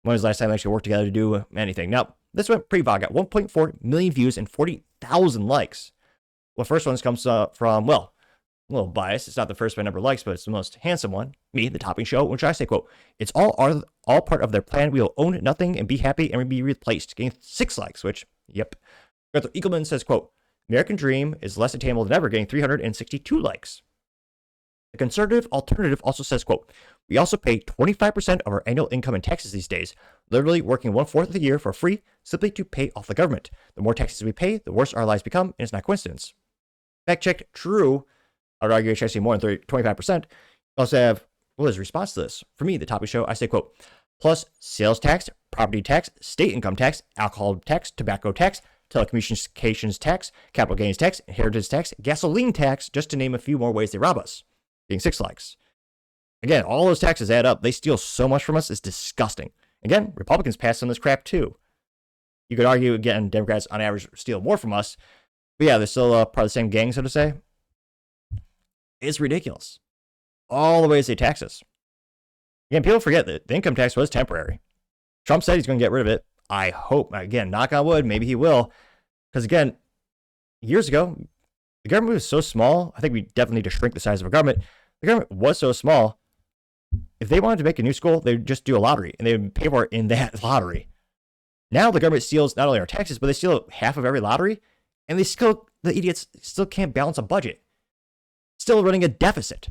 When was the last time they actually worked together to do anything? Now, this went pretty vague. Got 1.4 million views and 40,000 likes. Well, first one comes from, well, a little biased. It's not the first by number of likes, but it's the most handsome one. Me, the Topping Show, which I say, quote, it's all part of their plan. We will own nothing and be happy and be replaced. Getting 6 likes, which, yep. Arthur Eagleman says, quote, American Dream is less attainable than ever, getting 362 likes. The conservative alternative also says, quote, we also pay 25% of our annual income in taxes these days, literally working 1/4 of the year for free simply to pay off the government. The more taxes we pay, the worse our lives become, and it's not coincidence. Fact checked, true. I would argue it's actually more than 25%. Also have, what is the response to this? For me, the Topping Show, I say, quote, plus sales tax, property tax, state income tax, alcohol tax, tobacco tax, telecommunications tax, capital gains tax, inheritance tax, gasoline tax, just to name a few more ways they rob us. Getting 6 likes. Again, all those taxes add up. They steal so much from us. It's disgusting. Again, Republicans pass some of this crap too. You could argue, again, Democrats on average steal more from us. But yeah, they're still part of the same gang, so to say. It's ridiculous. All the ways they tax us. Again, people forget that the income tax was temporary. Trump said he's going to get rid of it. I hope, again, knock on wood, maybe he will. Because again, years ago, the government was so small. I think we definitely need to shrink the size of our government. The government was so small. If they wanted to make a new school, they would just do a lottery, and they would pay for it in that lottery. Now the government steals not only our taxes, but they steal half of every lottery, and the idiots still can't balance a budget. Still running a deficit.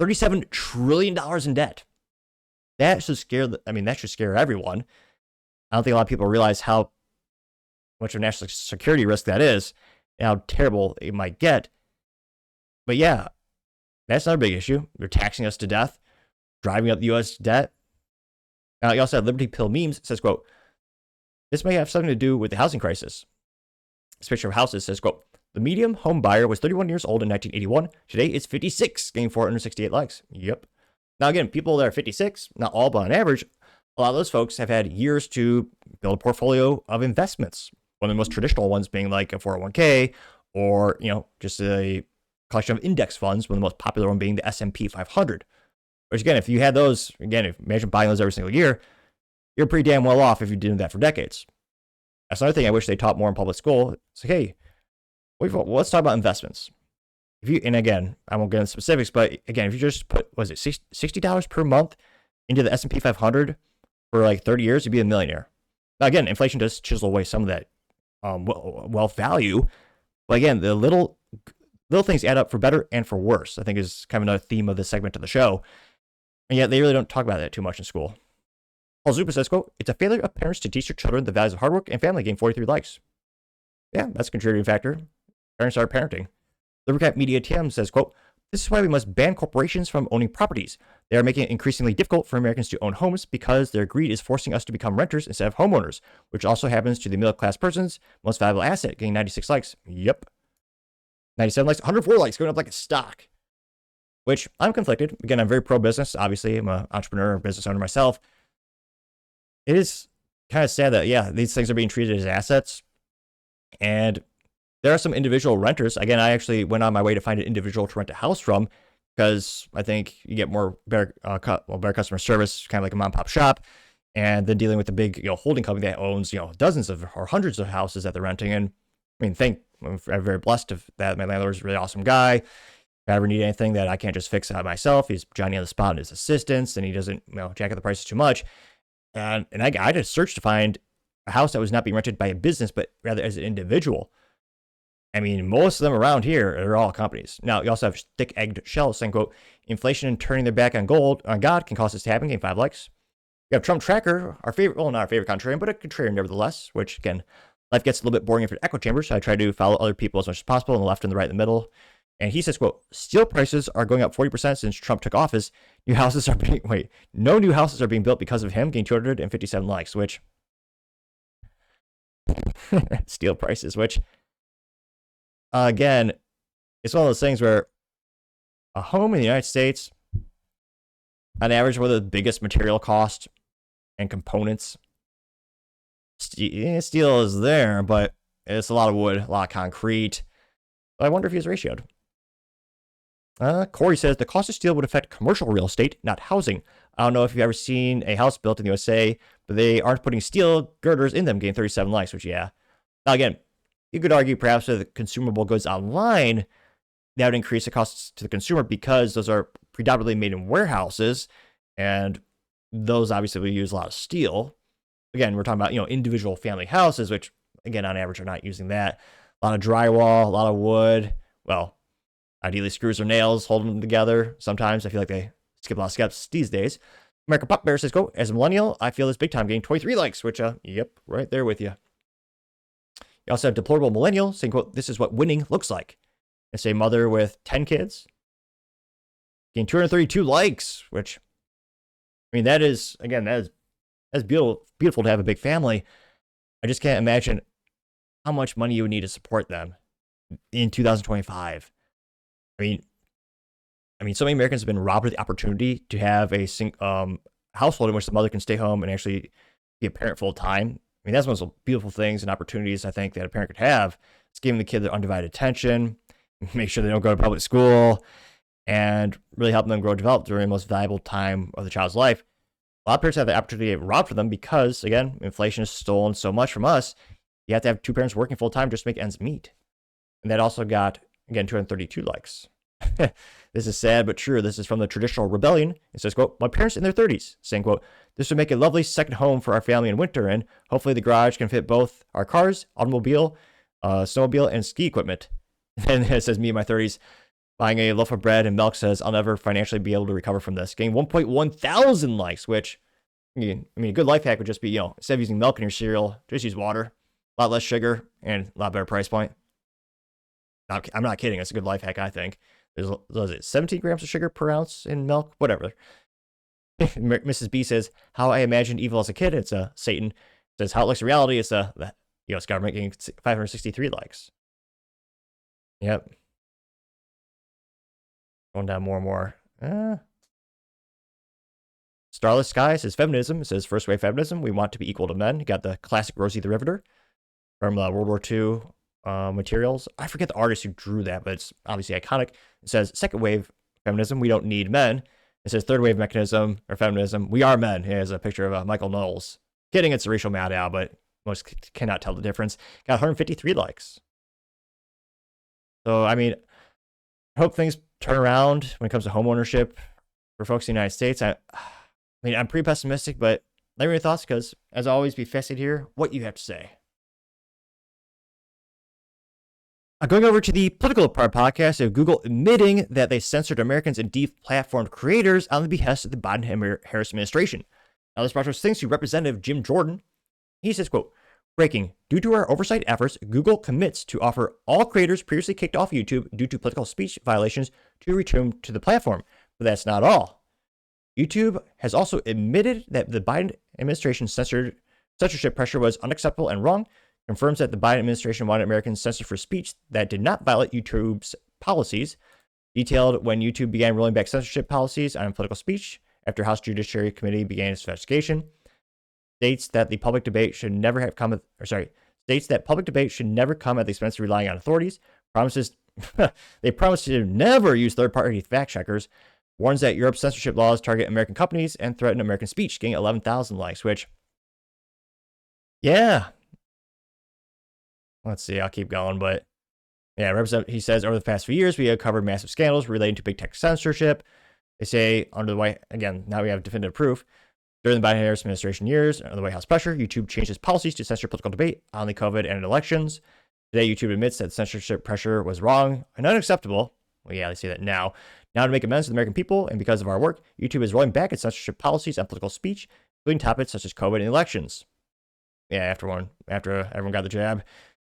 $37 trillion in debt. That should scare, that should scare everyone. I don't think a lot of people realize how much of a national security risk that is, and how terrible it might get. But yeah, that's another big issue. They're taxing us to death, driving up the U.S. debt. You also have Liberty Pill Memes says, quote, this may have something to do with the housing crisis. This picture of houses says, quote, the median home buyer was 31 years old in 1981. Today it's 56, getting 468 likes. Yep. Now again, people that are 56, not all, but on average, a lot of those folks have had years to build a portfolio of investments. One of the most traditional ones being like a 401k or, just a collection of index funds, one of the most popular one being the S&P 500. Which again, if you had those, imagine buying those every single year, you're pretty damn well off if you're doing that for decades. That's another thing I wish they taught more in public school. It's like, hey, let's talk about investments. And again, I won't get into specifics, but again, if you just put, $60 per month into the S&P 500 for like 30 years, you'd be a millionaire. Now again, inflation does chisel away some of that wealth value, but again, the little things add up for better and for worse, I think is kind of another theme of this segment of the show. And yet they really don't talk about that too much in school. Paul Zupa says, quote, it's a failure of parents to teach their children the values of hard work and family, getting 43 likes. Yeah, that's a contributing factor. Parents are parenting. Libercat Media TM says, quote, this is why we must ban corporations from owning properties. They are making it increasingly difficult for Americans to own homes because their greed is forcing us to become renters instead of homeowners, which also happens to the middle-class person's most valuable asset, getting 96 likes. Yep. 97 likes, 104 likes, going up like a stock. Which I'm conflicted. Again, I'm very pro-business. Obviously, I'm an entrepreneur, business owner myself. It is kind of sad that, yeah, these things are being treated as assets. And there are some individual renters. Again, I actually went on my way to find an individual to rent a house from because I think you get better customer service, kind of like a mom and pop shop, and then dealing with the big holding company that owns dozens of or hundreds of houses that they're renting. And I'm very blessed that my landlord is a really awesome guy. If I ever need anything that I can't just fix it myself, he's Johnny on the spot and his assistants, and he doesn't jack up the prices too much. And I just searched to find a house that was not being rented by a business, but rather as an individual. I mean, most of them around here are all companies. Now, you also have thick-egged shells saying, quote, inflation and turning their back on God can cause us to happen. Game 5 likes. You have Trump Tracker, our favorite, well, not our favorite contrarian, but a contrarian nevertheless, which, again, life gets a little bit boring if you're echo chamber, so I try to follow other people as much as possible on the left and the right and the middle. And he says, quote, steel prices are going up 40% since Trump took office. No new houses are being built because of him, getting 257 likes, which, steel prices, which, again, it's one of those things where a home in the United States, on average, one of the biggest material costs and components. Steel is there, but it's a lot of wood, a lot of concrete. I wonder if he's ratioed. Corey says the cost of steel would affect commercial real estate, not housing. I don't know if you've ever seen a house built in the USA, but they aren't putting steel girders in them, getting 37 likes, which, yeah. Now, again, you could argue perhaps with consumable goods online, that would increase the costs to the consumer because those are predominantly made in warehouses, and those obviously will use a lot of steel. Again, we're talking about, individual family houses, which, again, on average are not using that. A lot of drywall, a lot of wood. Well, ideally screws or nails holding them together. Sometimes I feel like they skip a lot of steps these days. American Pop Bear says, go, as a millennial, I feel this big time, getting 23 likes, which, yep, right there with you. You also have Deplorable Millennial saying, quote, this is what winning looks like. And say mother with 10 kids, getting 232 likes, which, I mean, that is beautiful to have a big family. I just can't imagine how much money you would need to support them in 2025. I mean, so many Americans have been robbed of the opportunity to have a household in which the mother can stay home and actually be a parent full time. I mean, that's one of those beautiful things and opportunities I think that a parent could have. It's giving the kid their undivided attention, make sure they don't go to public school, and really helping them grow and develop during the most valuable time of the child's life. A lot of parents have the opportunity to get robbed from them because, again, inflation has stolen so much from us. You have to have two parents working full time just to make ends meet. And that also got, again, 232 likes. This is sad but true. This is from the Traditional Rebellion. It says, quote, my parents in their 30s, saying, quote, this would make a lovely second home for our family in winter, and hopefully the garage can fit both our cars, automobile, snowmobile, and ski equipment. And it says, me in my 30s, buying a loaf of bread and milk, says, I'll never financially be able to recover from this. Getting 1.1 thousand likes, which, I mean, a good life hack would just be, instead of using milk in your cereal, just use water. A lot less sugar and a lot better price point. I'm not kidding. It's a good life hack, I think. There's, what is it, 17 grams of sugar per ounce in milk? Whatever. Mrs. B says, how I imagined evil as a kid, it's Satan. Says, how it looks in reality, it's the U.S. government getting 563 likes. Yep. Going down more and more. Starless Sky says, feminism. It says, first wave feminism. We want to be equal to men. You got the classic Rosie the Riveter from World War II materials. I forget the artist who drew that, but it's obviously iconic. It says, second wave feminism. We don't need men. It says, third wave mechanism or feminism. We are men. It has a picture of Michael Knowles. Kidding, it's a racial Maddow, but most cannot tell the difference. Got 153 likes. So, I mean, I hope things turn around when it comes to home ownership for folks in the United States. I mean, I'm pretty pessimistic, but let me know your thoughts because, as always, be fascinated to hear what you have to say. Going over to the political part podcast of Google admitting that they censored Americans and deplatformed creators on the behest of the Biden-Harris administration. Now, this brought us things to Representative Jim Jordan. He says, quote, breaking, due to our oversight efforts, Google commits to offer all creators previously kicked off YouTube due to political speech violations to return to the platform. But that's not all. YouTube has also admitted that the Biden administration censorship pressure was unacceptable and wrong, confirms that the Biden administration wanted Americans censored for speech that did not violate YouTube's policies, detailed when YouTube began rolling back censorship policies on political speech after House Judiciary Committee began its investigation, states that public debate should never come at the expense of relying on authorities, they promise to never use third-party fact checkers, warns that Europe's censorship laws target American companies and threaten American speech, getting 11,000 likes, which, yeah. Let's see, I'll keep going, but yeah, he says, over the past few years, we have covered massive scandals relating to big tech censorship. They say, under the White, again, now we have definitive proof. During the Biden-Harris administration years, under the White House pressure, YouTube changed its policies to censor political debate on the COVID and elections. Today, YouTube admits that censorship pressure was wrong and unacceptable. Well, yeah, they say that now. Now, to make amends to the American people and because of our work, YouTube is rolling back its censorship policies on political speech, including topics such as COVID and elections. Yeah, after everyone got the jab.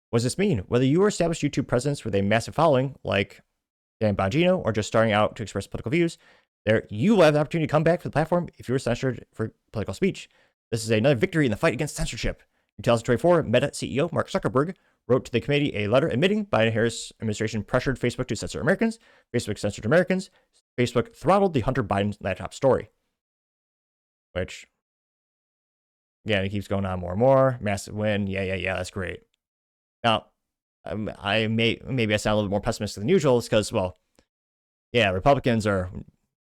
What does this mean? Whether you are established YouTube presence with a massive following, like Dan Bongino, or just starting out to express political views, there you will have the opportunity to come back to the platform if you were censored for political speech. This is another victory in the fight against censorship. In 2024, Meta CEO Mark Zuckerberg wrote to the committee a letter admitting Biden-Harris administration pressured Facebook to censor Americans. Facebook censored Americans. Facebook throttled the Hunter Biden laptop story. Which, again, it keeps going on more and more. Massive win. Yeah, that's great. Now, maybe I sound a little bit more pessimistic than usual. It's because, well, yeah, Republicans are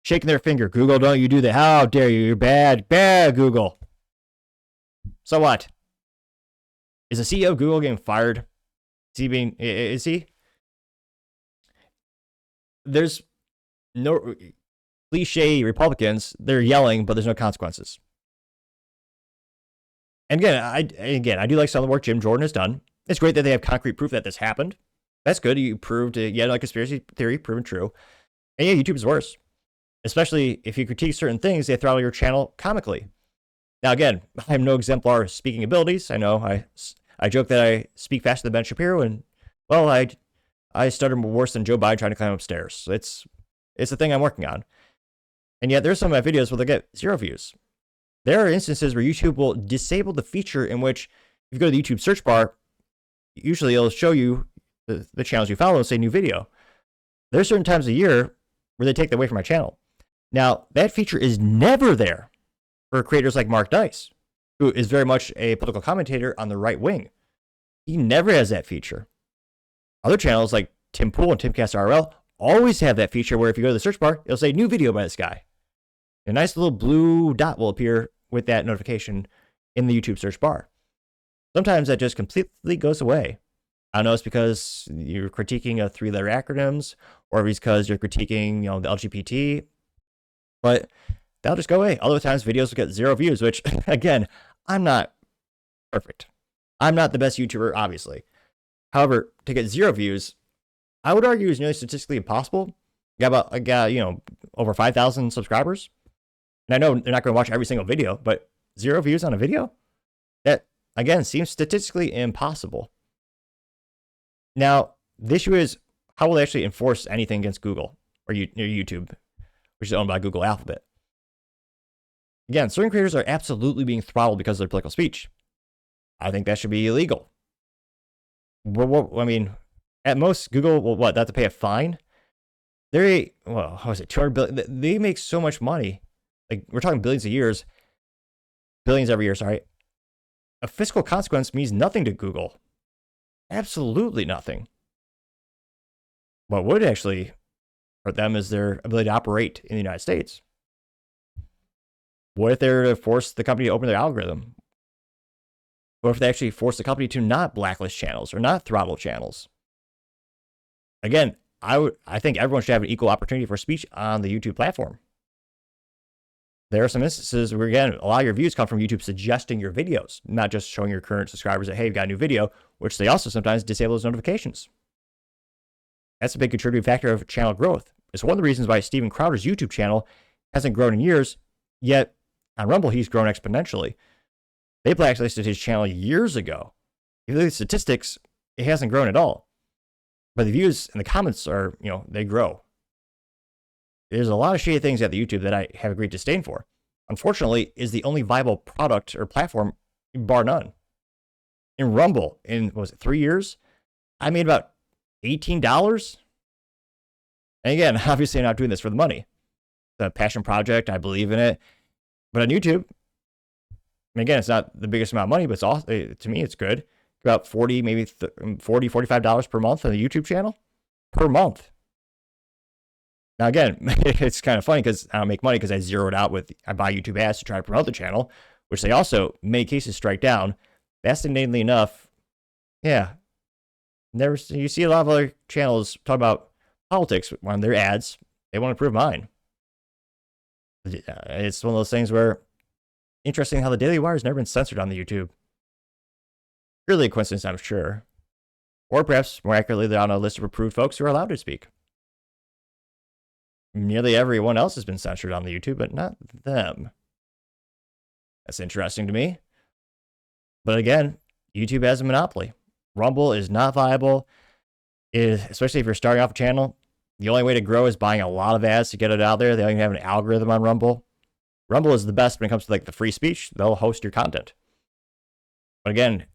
shaking their finger. Google, don't you do that. How dare you? You're bad. Bad, Google. So what? Is the CEO of Google getting fired? Is he? There's no cliche Republicans. They're yelling, but there's no consequences. And again, I do like some of the work Jim Jordan has done. It's great that they have concrete proof that this happened. That's good. You proved a conspiracy theory proven true. And yeah, YouTube is worse. Especially if you critique certain things, they throttle your channel comically. Now, again, I have no exemplar speaking abilities. I know I joke that I speak faster than Ben Shapiro, and, well, I stutter worse than Joe Biden trying to climb upstairs. So it's a thing I'm working on. And yet there's some of my videos where they get 0 views. There are instances where YouTube will disable the feature in which if you go to the YouTube search bar, usually it'll show you the channels you follow and say new video. There are certain times a year where they take that away from my channel. Now, that feature is never there for creators like Mark Dice, who is very much a political commentator on the right wing. He never has that feature. Other channels like Tim Pool and Timcast RL always have that feature where if you go to the search bar, it'll say new video by this guy. A nice little blue dot will appear with that notification in the YouTube search bar. Sometimes that just completely goes away. I don't know, it's because you're critiquing a 3-letter acronyms, or it's because you're critiquing, the LGBT, but that'll just go away. Other times videos will get 0 views, which, again, I'm not perfect. I'm not the best YouTuber, obviously. However, to get 0 views, I would argue is nearly statistically impossible. I got over 5,000 subscribers. And I know they're not going to watch every single video, but 0 views on a video? That, again, seems statistically impossible. Now, the issue is, how will they actually enforce anything against Google or YouTube, which is owned by Google Alphabet? Again, certain creators are absolutely being throttled because of their political speech. I think that should be illegal. I mean, at most, Google will they have to pay a fine? How is it, 200 billion? They make so much money. Like, we're talking billions every year, sorry. A fiscal consequence means nothing to Google. Absolutely nothing. What would actually hurt them is their ability to operate in the United States. What if they were to force the company to open their algorithm? What if they actually force the company to not blacklist channels or not throttle channels? Again, I think everyone should have an equal opportunity for speech on the YouTube platform. There are some instances where, again, a lot of your views come from YouTube suggesting your videos, not just showing your current subscribers that, hey, you've got a new video, which they also sometimes disable those notifications. That's a big contributing factor of channel growth. It's one of the reasons why Steven Crowder's YouTube channel hasn't grown in years, yet on Rumble, he's grown exponentially. They blacklisted his channel years ago. If you look at statistics, it hasn't grown at all. But the views and the comments are, they grow. There's a lot of shady things at the YouTube that I have a great disdain for. Unfortunately, is the only viable product or platform, bar none. In Rumble, in 3 years, I made about $18. And again, obviously I'm not doing this for the money. It's a passion project. I believe in it. But on YouTube, and again, it's not the biggest amount of money, but it's also, to me, it's good. About $40, maybe $45 per month on the YouTube channel. Per month. Now, again, it's kind of funny because I don't make money because I buy YouTube ads to try to promote the channel, which they also, in many cases, strike down. Fascinatingly enough, yeah, you see a lot of other channels talk about politics on their ads. They want to prove mine. It's one of those things where, interesting how the Daily Wire has never been censored on the YouTube. Really a coincidence, I'm sure. Or perhaps more accurately, they're on a list of approved folks who are allowed to speak. Nearly everyone else has been censored on the YouTube, but not them. That's interesting to me. But again, YouTube has a monopoly. Rumble is not viable, especially if you're starting off a channel. The only way to grow is buying a lot of ads to get it out there. They don't even have an algorithm on Rumble. Rumble is the best when it comes to like the free speech. They'll host your content. But again,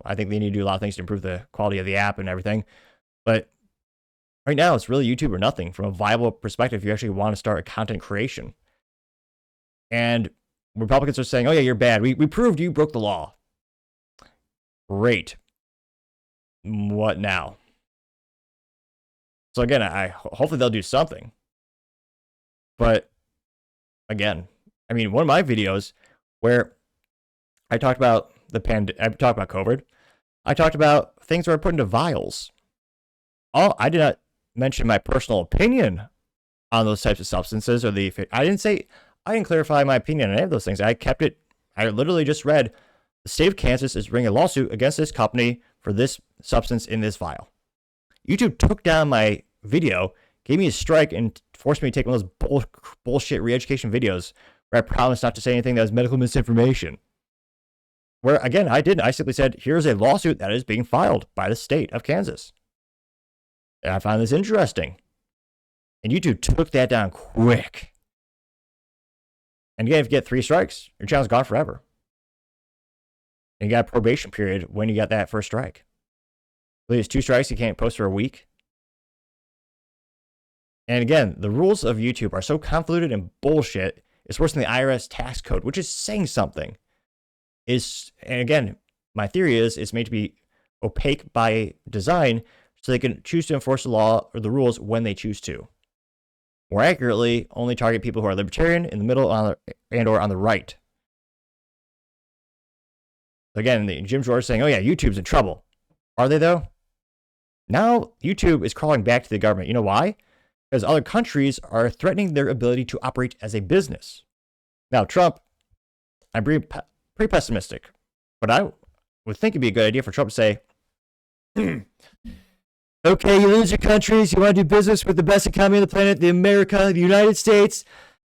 I think they need to do a lot of things to improve the quality of the app and everything. But right now, it's really YouTube or nothing from a viable perspective if you actually want to start a content creation. And Republicans are saying, oh yeah, you're bad. We proved you broke the law. Great. What now? So again, hopefully they'll do something. But again, I mean, one of my videos where I talked about I talked about COVID. I talked about things that were put into vials. I did not mention my personal opinion on those types of substances or I didn't clarify my opinion on any of those things. I kept it. I literally just read the state of Kansas is bringing a lawsuit against this company for this substance in this vial. YouTube took down my video, gave me a strike, and forced me to take one of those bullshit re-education videos where I promised not to say anything that was medical misinformation. Where, again, I didn't. I simply said, here's a lawsuit that is being filed by the state of Kansas. And I find this interesting. And YouTube took that down quick. And again, if you get 3 strikes, your channel's gone forever. And you got a probation period when you got that first strike. There's 2 strikes, you can't post for a week. And again, the rules of YouTube are so convoluted and bullshit, it's worse than the IRS tax code, which is saying something. And again, my theory is it's made to be opaque by design so they can choose to enforce the law or the rules when they choose to. More accurately, only target people who are libertarian, in the middle, and or on the right. Again, Jim George saying, oh yeah, YouTube's in trouble. Are they though? Now YouTube is crawling back to the government. You know why? Because other countries are threatening their ability to operate as a business. Now, Trump, I'm pretty pessimistic, but I would think it'd be a good idea for Trump to say, okay, you lose your countries, you want to do business with the best economy on the planet, the United States,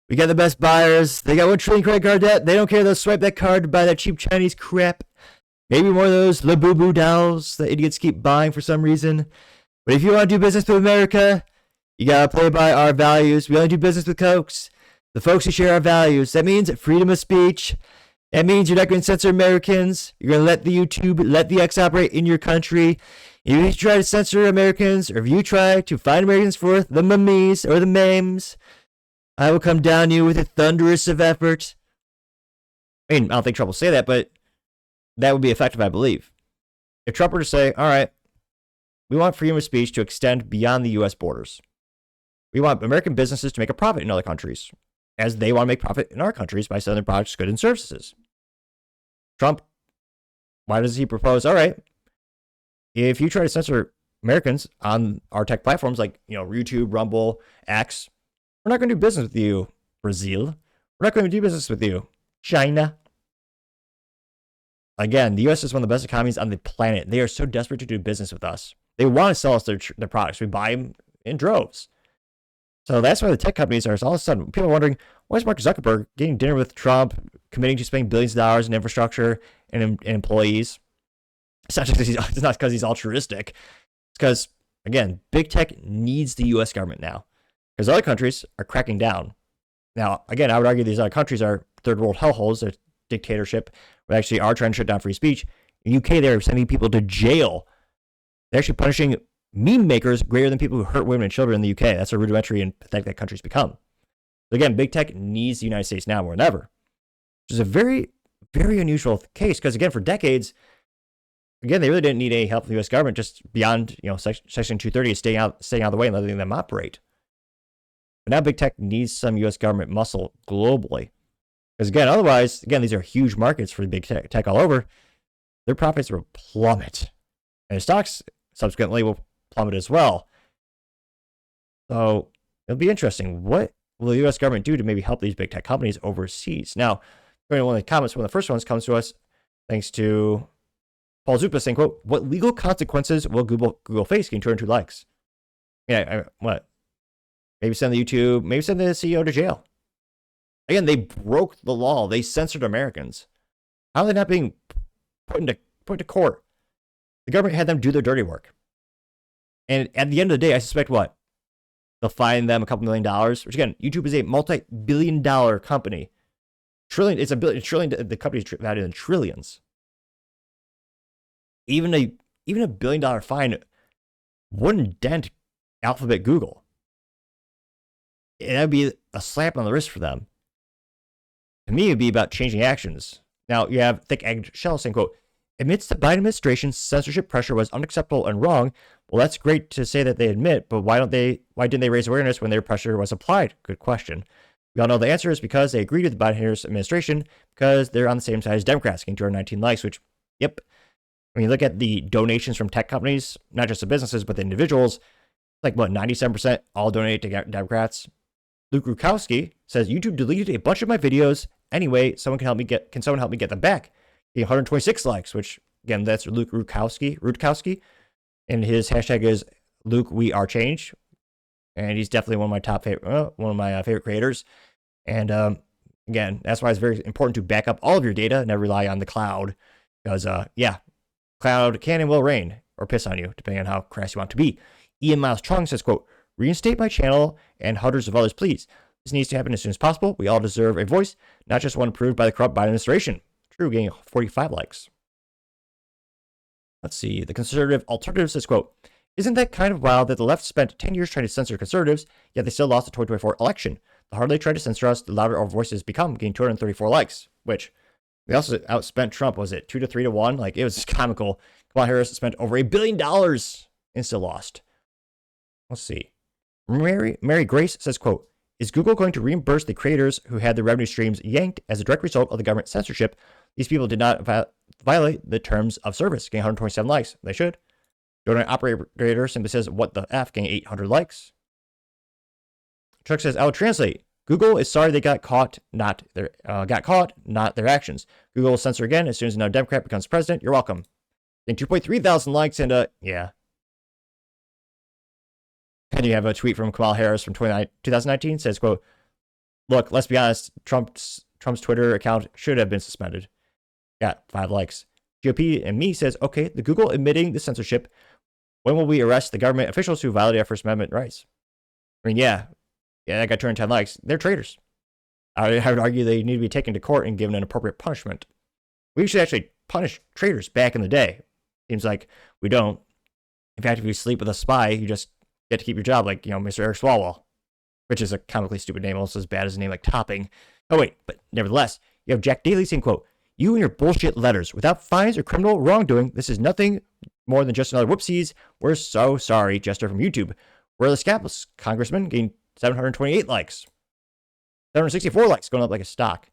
we got the best buyers, they got $1 trillion credit card debt, they don't care, they'll swipe that card to buy that cheap Chinese crap, maybe more of those Labubu dolls that idiots keep buying for some reason. But if you want to do business with America, you gotta play by our values. We only do business with folks, the folks who share our values. That means freedom of speech. That means you're not going to censor Americans. You're going to let the X operate in your country. If you try to censor Americans, or if you try to find Americans for the mummies or the memes, I will come down to you with a thunderous of effort. I mean, I don't think Trump will say that, but that would be effective, I believe. If Trump were to say, all right, we want freedom of speech to extend beyond the U.S. borders. We want American businesses to make a profit in other countries, as they want to make profit in our countries by selling their products, goods, and services. Trump, why does he propose, all right, if you try to censor Americans on our tech platforms like, YouTube, Rumble, X, we're not going to do business with you, Brazil. We're not going to do business with you, China. Again, the U.S. is one of the best economies on the planet. They are so desperate to do business with us. They want to sell us their products. We buy them in droves. So that's why the tech companies are all of a sudden, people are wondering, why is Mark Zuckerberg getting dinner with Trump, committing to spending billions of dollars in infrastructure and employees? It's not because he's altruistic. It's because, again, big tech needs the U.S. government now. Because other countries are cracking down. Now, again, I would argue these other countries are third world hellholes, they're dictatorship, where actually are trying to shut down free speech. In the UK, they're sending people to jail. They're actually punishing meme makers greater than people who hurt women and children in the UK. That's how rudimentary and pathetic that country's become. So again, big tech needs the United States now more than ever, which is a very, very unusual case because, again, for decades, again, they really didn't need any help from the U.S. government just beyond, Section 230 is staying out of the way and letting them operate. But now big tech needs some U.S. government muscle globally. Because, again, otherwise, these are huge markets for big tech all over. Their profits will plummet. And the stocks subsequently will plummet as well. So it'll be interesting. What will the U.S. government do to maybe help these big tech companies overseas? Now, one of the comments, one of the first ones comes to us thanks to Paul Zupa saying, quote, what legal consequences will Google face getting 202 likes? Yeah, what? Maybe send the YouTube, maybe send the CEO to jail. Again, they broke the law. They censored Americans. How are they not being put into court? The government had them do their dirty work. And at the end of the day, I suspect what? They'll fine them a couple $1 million, which again, YouTube is a multi-billion-dollar company. Trillion, it's a billion, trillion, the company's valued in trillions. Even a $1 billion fine wouldn't dent Alphabet Google. That would be a slap on the wrist for them. To me, it would be about changing actions. Now, you have Thick Egg Shell saying, quote, amidst the Biden administration's censorship pressure was unacceptable and wrong. Well, that's great to say that they admit, but why didn't they raise awareness when their pressure was applied? Good question. We all know the answer is because they agreed with the Biden-Harris administration because they're on the same side as Democrats, getting 219 likes, which, yep. When you look at the donations from tech companies, not just the businesses, but the individuals, like what, 97% all donate to Democrats. Luke Rukowski says, YouTube deleted a bunch of my videos. Anyway, someone can someone help me get them back? He 126 likes, which again, that's Luke Rukowski. And his hashtag is Luke We Are Change. And he's definitely one of my favorite creators. And again, that's why it's very important to back up all of your data and never rely on the cloud. Because cloud can and will rain or piss on you, depending on how crass you want to be. Ian Miles Chung says, quote, reinstate my channel and hundreds of others, please. This needs to happen as soon as possible. We all deserve a voice, not just one approved by the corrupt Biden administration. True, getting 45 likes. Let's see. The conservative alternative says, quote, isn't that kind of wild that the left spent 10 years trying to censor conservatives, yet they still lost the 2024 election? The harder they try to censor us, the louder our voices become, getting 234 likes, which they also outspent Trump. Was it 2 to 3 to 1? Like, it was just comical. Kamala Harris spent over $1 billion and still lost. Let's see. Mary Grace says, quote, is Google going to reimburse the creators who had their revenue streams yanked as a direct result of the government censorship? These people did not violate the terms of service, getting 127 likes. They should. Donut Operator simply says, what the F, getting 800 likes. Chuck says, I will translate. Google is sorry they got caught, not their actions. Google will censor again as soon as another Democrat becomes president. You're welcome. Getting 2.3 thousand likes and yeah. And you have a tweet from Kamala Harris from 2019 says, quote, look, let's be honest, Trump's Twitter account should have been suspended. Got 5 likes. GOP and me says, okay, the Google admitting the censorship. When will we arrest the government officials who violated our First Amendment rights? I mean, yeah, that got 210 likes. They're traitors. I would argue they need to be taken to court and given an appropriate punishment. We should actually punish traitors back in the day. Seems like we don't. In fact, if you sleep with a spy, you just get to keep your job, like, Mr. Eric Swalwell, which is a comically stupid name, almost as bad as a name like Topping. Oh, wait, but nevertheless, you have Jack Daly saying, quote, you and your bullshit letters, without fines or criminal wrongdoing, this is nothing more than just another whoopsies. We're so sorry, Jester from YouTube. We're the Scapus congressman, getting 728 likes. 764 likes, going up like a stock.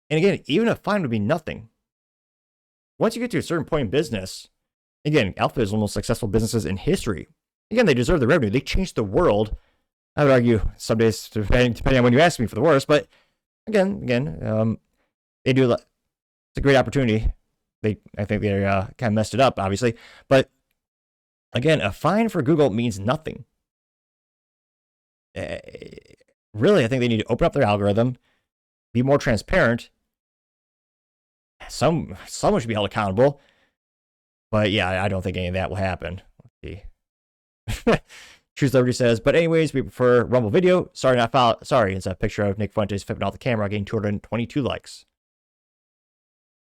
And again, even a fine would be nothing. Once you get to a certain point in business, again, Alphabet is one of the most successful businesses in history. Again, they deserve the revenue. They changed the world. I would argue some days, depending on when you ask me, for the worst. But again, they do. It's a great opportunity. I think they kind of messed it up, obviously. But again, a fine for Google means nothing. Really, I think they need to open up their algorithm, be more transparent. Someone should be held accountable. But yeah, I don't think any of that will happen. Let's see. Choose Liberty says, but anyways, we prefer Rumble video. Sorry, not foul. Sorry, it's a picture of Nick Fuentes flipping off the camera, getting 222 likes.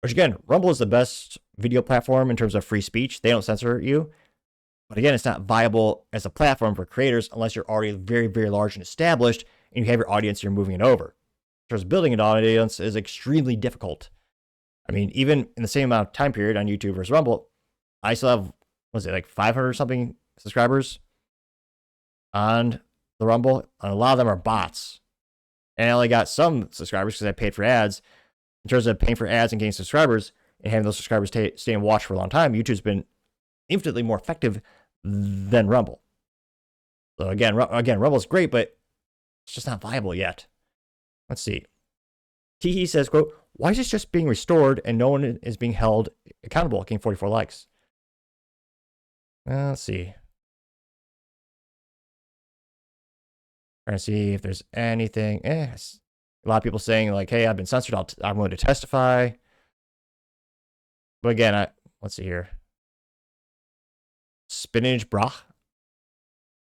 Which again, Rumble is the best video platform in terms of free speech. They don't censor you. But again, it's not viable as a platform for creators unless you're already very, very large and established and you have your audience, you're moving it over. Because building an audience is extremely difficult. I mean, even in the same amount of time period on YouTube versus Rumble, I still have, like 500 something subscribers on the Rumble. And a lot of them are bots. And I only got some subscribers because I paid for ads. In terms of paying for ads and getting subscribers and having those subscribers stay and watch for a long time, YouTube's been infinitely more effective than Rumble. So again, Rumble's great, but it's just not viable yet. Let's see. Teehee says, quote, why is this just being restored and no one is being held accountable? Getting 44 likes. Let's see. Trying to see if there's anything. A lot of people saying like, "Hey, I've been censored. I'm willing to testify." But again, let's see here. Spinach brah.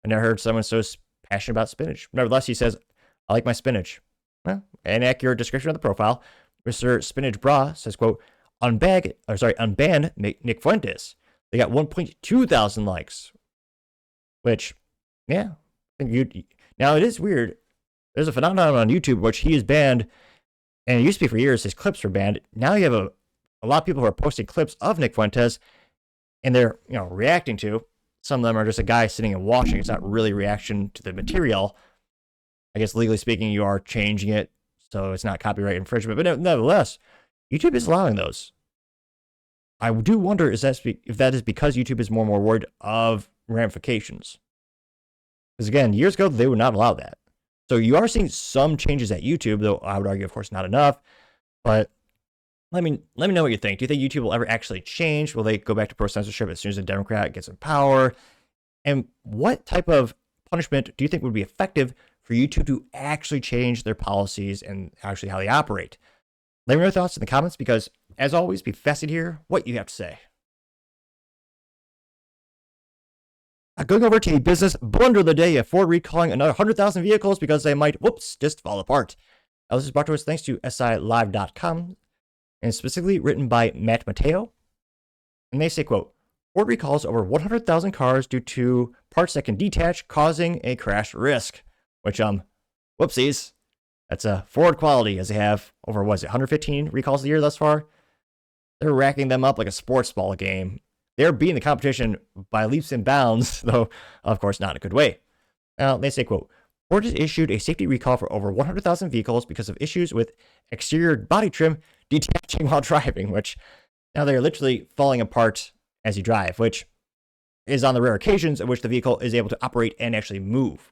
I never heard someone so passionate about spinach. Nevertheless, he says, "I like my spinach." Well, an accurate description of the profile. Mr. Spinach Bra says, quote, unban Nick Fuentes. They got 1.2 thousand likes. Which, yeah. Now, it is weird. There's a phenomenon on YouTube which he is banned, and it used to be for years his clips were banned. Now you have a lot of people who are posting clips of Nick Fuentes, and they're reacting to. Some of them are just a guy sitting and watching. It's not really reaction to the material. I guess legally speaking, you are changing it, so it's not copyright infringement. But nevertheless, YouTube is allowing those. I do wonder if that is because YouTube is more and more worried of ramifications. Because again, years ago, they would not allow that. So you are seeing some changes at YouTube, though I would argue, of course, not enough. But let me know what you think. Do you think YouTube will ever actually change? Will they go back to pro-censorship as soon as a Democrat gets in power? And what type of punishment do you think would be effective for YouTube to actually change their policies and actually how they operate? Let me know your thoughts in the comments, because as always, be fascinated to hear what you have to say. Going over to business blunder of the day, Ford recalling another 100,000 vehicles because they might, just fall apart. Now, this is brought to us thanks to SILive.com, and specifically written by Matt Mateo. And they say, quote, Ford recalls over 100,000 cars due to parts that can detach, causing a crash risk. Which, whoopsies. That's a Ford quality, as they have over, 115 recalls a year thus far? They're racking them up like a sports ball game. They're beating the competition by leaps and bounds, though, of course, not in a good way. Now, they say, quote, Ford has issued a safety recall for over 100,000 vehicles because of issues with exterior body trim detaching while driving, which now they're literally falling apart as you drive, which is on the rare occasions in which the vehicle is able to operate and actually move.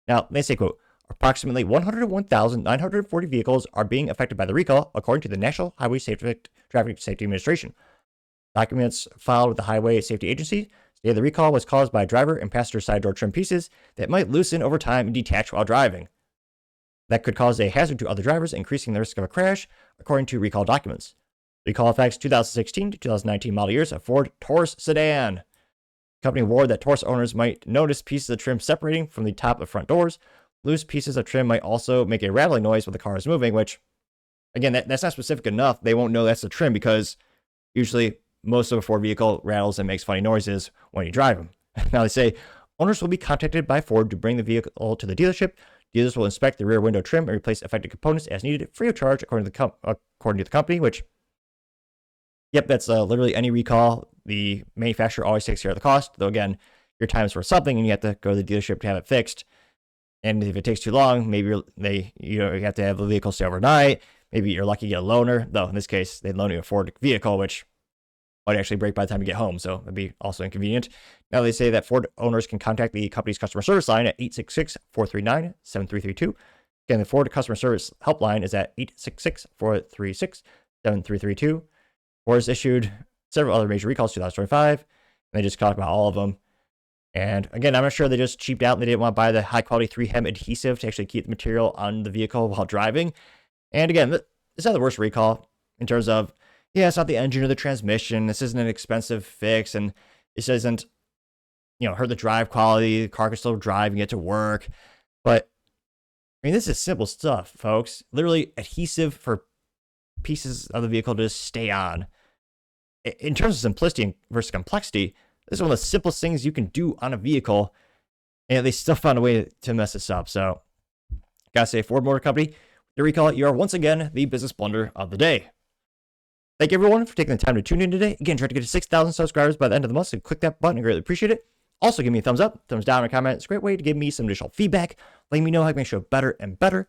Now, they say, quote, approximately 101,940 vehicles are being affected by the recall, according to the National Highway Traffic Safety Administration. Documents filed with the Highway Safety Agency say the recall was caused by driver and passenger side door trim pieces that might loosen over time and detach while driving. That could cause a hazard to other drivers, increasing the risk of a crash, according to recall documents. The recall affects 2016 to 2019 model years of Ford Taurus sedan. The company warned that Taurus owners might notice pieces of trim separating from the top of front doors. Loose pieces of trim might also make a rattling noise when the car is moving, which, again, that's not specific enough. They won't know that's the trim because usually most of a Ford vehicle rattles and makes funny noises when you drive them. Now, they say owners will be contacted by Ford to bring the vehicle to the dealership. Dealers will inspect the rear window trim and replace affected components as needed, free of charge, according to the company, which, yep, that's literally any recall. The manufacturer always takes care of the cost, though, again, your time is for something and you have to go to the dealership to have it fixed. And if it takes too long, maybe you have to have the vehicle stay overnight. Maybe you're lucky to get a loaner, though in this case, they'd loan you a Ford vehicle, which might actually break by the time you get home, so that'd be also inconvenient. Now, they say that Ford owners can contact the company's customer service line at 866-439-7332. Again, the Ford customer service helpline is at 866-436-7332. Ford has issued several other major recalls in 2025, and they just talked about all of them. And again, I'm not sure they just cheaped out and they didn't want to buy the high-quality 3M adhesive to actually keep the material on the vehicle while driving. And again, it's not the worst recall in terms of, yeah, it's not the engine or the transmission. This isn't an expensive fix, and this doesn't, hurt the drive quality. The car can still drive and get to work. But, I mean, this is simple stuff, folks. Literally adhesive for pieces of the vehicle to just stay on. In terms of simplicity versus complexity, this is one of the simplest things you can do on a vehicle, and they still found a way to mess this up. So, gotta say, Ford Motor Company, the recall, you are once again the business blunder of the day. Thank you, everyone, for taking the time to tune in today. Again, try to get to 6,000 subscribers by the end of the month, so click that button. I greatly appreciate it. Also, give me a thumbs up, thumbs down, or a comment. It's a great way to give me some additional feedback, letting me know how I can make the show better and better.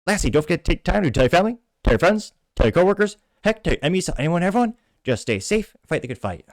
Lastly, don't forget to take time to tell your family, tell your friends, tell your coworkers, heck, tell your enemies, tell anyone, everyone. Just stay safe, fight the good fight.